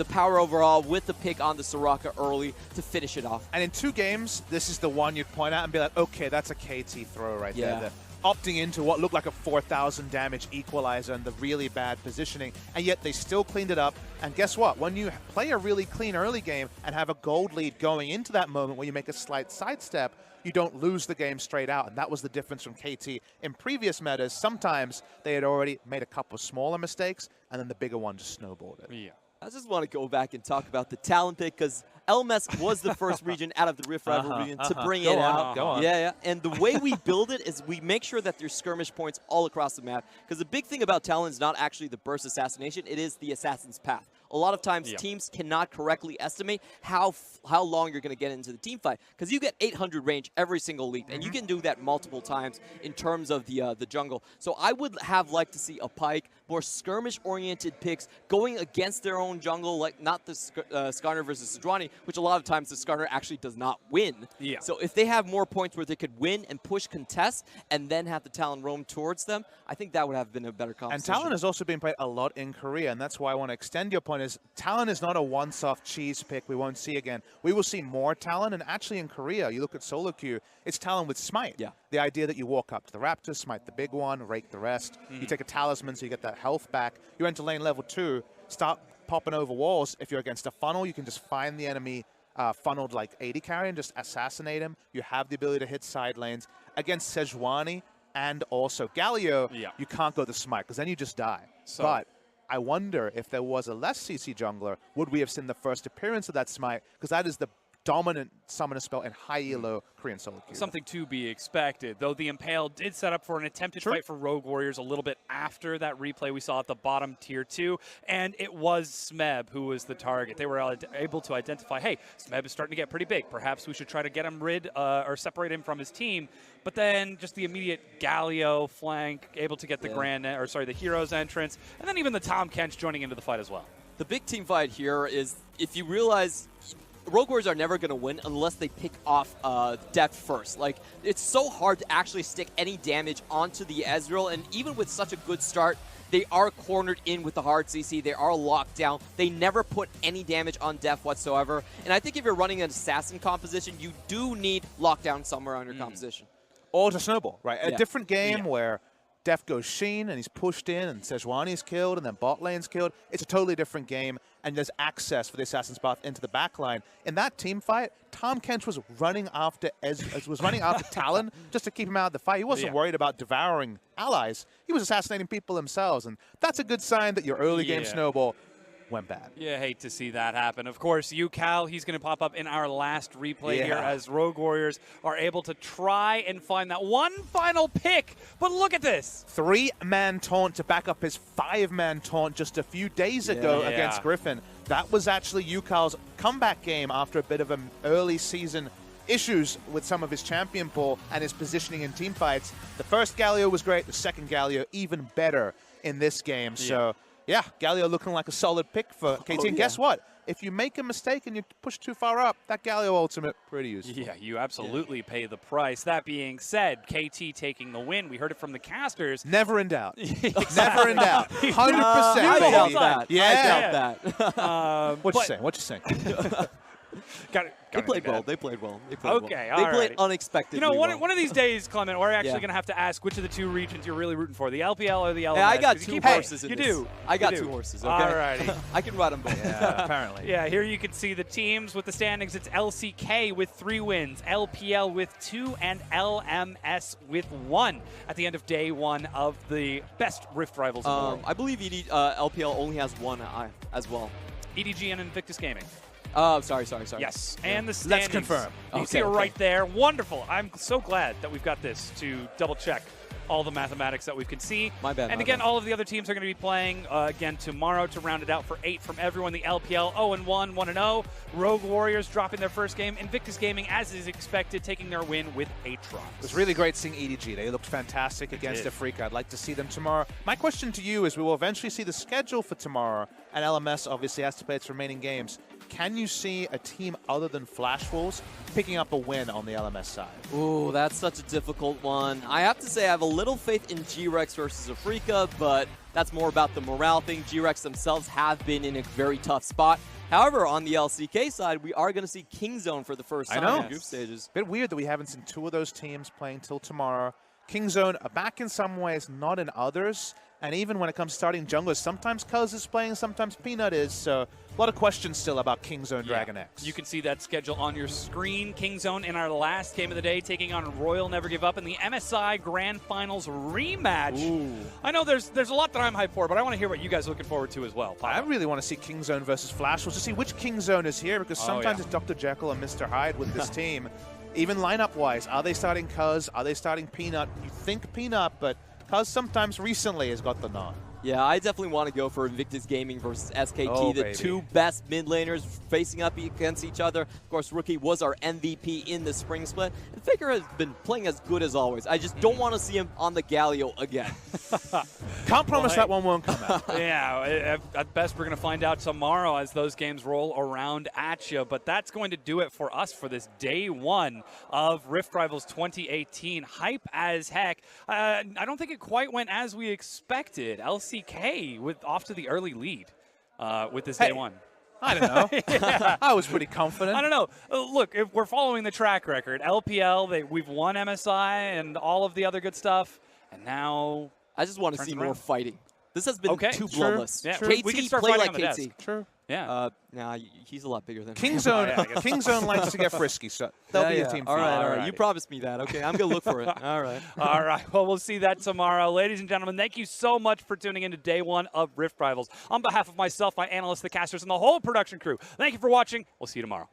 [SPEAKER 2] power overall with the pick on the Soraka early to finish it off.
[SPEAKER 3] And in 2 games, this is the one you'd point out and be like, okay, that's a KT throw right there. Opting into what looked like a 4,000 damage equalizer and the really bad positioning, and yet they still cleaned it up. And guess what? When you play a really clean early game and have a gold lead going into that moment where you make a slight sidestep, you don't lose the game straight out. And that was the difference from KT in previous metas. Sometimes they had already made a couple smaller mistakes, and then the bigger one just snowballed it.
[SPEAKER 1] Yeah.
[SPEAKER 2] I just want to go back and talk about the talent pick because LMS was the first region out of the Rift Rival region to bring it out.
[SPEAKER 3] Go on.
[SPEAKER 2] Yeah. And the way we build it is we make sure that there's skirmish points all across the map, because the big thing about Talon is not actually the burst assassination, it is the assassin's path. A lot of times teams cannot correctly estimate how long you're going to get into the team fight, because you get 800 range every single leap, and you can do that multiple times in terms of the jungle. So I would have liked to see a Pyke, more skirmish-oriented picks going against their own jungle, like not the Skarner versus Sejuani, which a lot of times the Skarner actually does not win.
[SPEAKER 1] Yeah.
[SPEAKER 2] So if they have more points where they could win and push contests and then have the Talon roam towards them, I think that would have been a better competition.
[SPEAKER 3] And Talon has also been played a lot in Korea, and that's why I want to extend your point is Talon is not a once-off cheese pick we won't see again. We will see more Talon, and actually in Korea, you look at solo queue, it's Talon with Smite.
[SPEAKER 2] Yeah.
[SPEAKER 3] The idea that you walk up to the Raptor, smite the big one, rake the rest. You take a Talisman so you get that health back. You enter lane level 2, start popping over walls. If you're against a funnel, you can just find the enemy funneled like 80 carry and just assassinate him. You have the ability to hit side lanes. Against Sejuani and also Galio, you can't go the smite because then you just die. But I wonder if there was a less CC jungler, would we have seen the first appearance of that smite? Because that is the dominant summoner spell in high elo Korean solo queue.
[SPEAKER 1] Something to be expected, though the Impale did set up for an attempted fight for Rogue Warriors a little bit after that replay we saw at the bottom tier 2, and it was Smeb who was the target. They were able to identify, hey, Smeb is starting to get pretty big. Perhaps we should try to get him rid or separate him from his team. But then just the immediate Galio flank, able to get the the hero's entrance, and then even the Tahm Kench joining into the fight as well.
[SPEAKER 2] The big team fight here is if you realize Rogue Warriors are never going to win unless they pick off Deft first. Like, it's so hard to actually stick any damage onto the Ezreal, and even with such a good start, they are cornered in with the hard CC. They are locked down. They never put any damage on Def whatsoever. And I think if you're running an assassin composition, you do need lockdown somewhere on your composition.
[SPEAKER 3] Or to snowball, right? A
[SPEAKER 2] Yeah.
[SPEAKER 3] different game where Def goes Sheen and he's pushed in and Sejuani's killed and then bot lane's killed. It's a totally different game, and there's access for the assassin's path into the back line. In that team fight, Tom Kench was running after Talon just to keep him out of the fight. He wasn't worried about devouring allies. He was assassinating people themselves, and that's a good sign that your early game snowball went bad.
[SPEAKER 1] Yeah, hate to see that happen. Of course, Cal, he's going to pop up in our last replay here as Rogue Warriors are able to try and find that one final pick. But look at this.
[SPEAKER 3] 3-man taunt to back up his 5-man taunt just a few days ago against Griffin. That was actually Cal's comeback game after a bit of an early season issues with some of his champion pool and his positioning in team fights. The first Galio was great. The second Galio even better in this game. So yeah, Galio looking like a solid pick for KT. And guess what? If you make a mistake and you push too far up, that Galio ultimate, pretty useful.
[SPEAKER 1] Yeah, you absolutely pay the price. That being said, KT taking the win. We heard it from the casters.
[SPEAKER 3] Never in doubt. Never in doubt. 100%.
[SPEAKER 2] I doubt that.
[SPEAKER 3] Yeah.
[SPEAKER 2] I doubt that.
[SPEAKER 3] What you saying? What you saying?
[SPEAKER 2] They played well. They played well. They played
[SPEAKER 1] okay,
[SPEAKER 2] well. They played unexpectedly
[SPEAKER 1] You know,
[SPEAKER 2] well.
[SPEAKER 1] one of these days, Clement, we're actually going to have to ask which of the two regions you're really rooting for, the LPL or the LMS.
[SPEAKER 2] Yeah, I got two horses in
[SPEAKER 1] you
[SPEAKER 2] this.
[SPEAKER 1] do.
[SPEAKER 2] I got two horses, okay?
[SPEAKER 1] All righty.
[SPEAKER 2] I can ride them both.
[SPEAKER 3] Yeah, apparently.
[SPEAKER 1] Yeah, here you can see the teams with the standings. It's LCK with 3 wins, LPL with 2, and LMS with 1 at the end of day 1 of the best Rift Rivals in the world.
[SPEAKER 2] I believe LPL only has 1 as well.
[SPEAKER 1] EDG and Invictus Gaming.
[SPEAKER 2] Oh, sorry.
[SPEAKER 1] Yes, and the standings.
[SPEAKER 3] Let's confirm.
[SPEAKER 1] You can see it right there. Wonderful. I'm so glad that we've got this to double-check all the mathematics that we can see.
[SPEAKER 2] My bad.
[SPEAKER 1] And again, all of the other teams are going to be playing again tomorrow to round it out for 8 from everyone. The LPL 0-1, 1-0. Rogue Warriors dropping their first game. Invictus Gaming, as is expected, taking their win with Aatrox.
[SPEAKER 3] It was really great seeing EDG. They looked fantastic against the FLICKR. I'd like to see them tomorrow. My question to you is, we will eventually see the schedule for tomorrow, and LMS obviously has to play its remaining games. Can you see a team other than Flash Wolves picking up a win on the LMS side?
[SPEAKER 2] Ooh, that's such a difficult one. I have to say I have a little faith in G-Rex versus Afrika, but that's more about the morale thing. G-Rex themselves have been in a very tough spot. However, on the LCK side, we are going to see Kingzone for the first time in group stages.
[SPEAKER 3] Bit weird that we haven't seen 2 of those teams playing till tomorrow. Kingzone are back in some ways, not in others. And even when it comes to starting junglers, sometimes Cuz is playing, sometimes Peanut is. So a lot of questions still about Kingzone Dragon X.
[SPEAKER 1] You can see that schedule on your screen. Kingzone in our last game of the day, taking on Royal Never Give Up in the MSI Grand Finals rematch.
[SPEAKER 2] Ooh.
[SPEAKER 1] I know there's a lot that I'm hyped for, but I want to hear what you guys are looking forward to as well.
[SPEAKER 3] I really want to see Kingzone versus Flash Wolves to see which Kingzone is here, because sometimes it's Dr. Jekyll and Mr. Hyde with this team. Even lineup-wise, are they starting Cuz? Are they starting Peanut? You think Peanut, but Cuz sometimes recently has got the nod.
[SPEAKER 2] Yeah, I definitely want to go for Invictus Gaming versus SKT, the two best mid laners facing up against each other. Of course, Rookie was our MVP in the spring split, and FLICKR has been playing as good as always. I just don't want to see him on the Galio again.
[SPEAKER 3] Can't promise that one won't come out.
[SPEAKER 1] Yeah, at best we're going to find out tomorrow as those games roll around at you. But that's going to do it for us for this day 1 of Rift Rivals 2018. Hype as heck. I don't think it quite went as we expected. LCK off to the early lead with this day 1.
[SPEAKER 3] I don't know. I was pretty confident.
[SPEAKER 1] I don't know. Look, if we're following the track record, LPL, we've won MSI and all of the other good stuff, and now
[SPEAKER 2] I just want to see more fighting. This has been too bloodless.
[SPEAKER 1] Yeah,
[SPEAKER 2] KT,
[SPEAKER 1] we can start
[SPEAKER 2] play
[SPEAKER 1] fighting
[SPEAKER 2] like
[SPEAKER 1] on the
[SPEAKER 2] KT.
[SPEAKER 1] desk.
[SPEAKER 3] True.
[SPEAKER 1] Yeah.
[SPEAKER 2] Nah, he's a lot bigger than me.
[SPEAKER 3] Kingzone likes to get frisky, so they'll be a team for
[SPEAKER 2] all
[SPEAKER 3] you.
[SPEAKER 2] right. You promised me that. Okay, I'm going to look for it. All right.
[SPEAKER 1] All right. Well, we'll see that tomorrow. Ladies and gentlemen, thank you so much for tuning into day 1 of Rift Rivals. On behalf of myself, my analysts, the casters, and the whole production crew, thank you for watching. We'll see you tomorrow.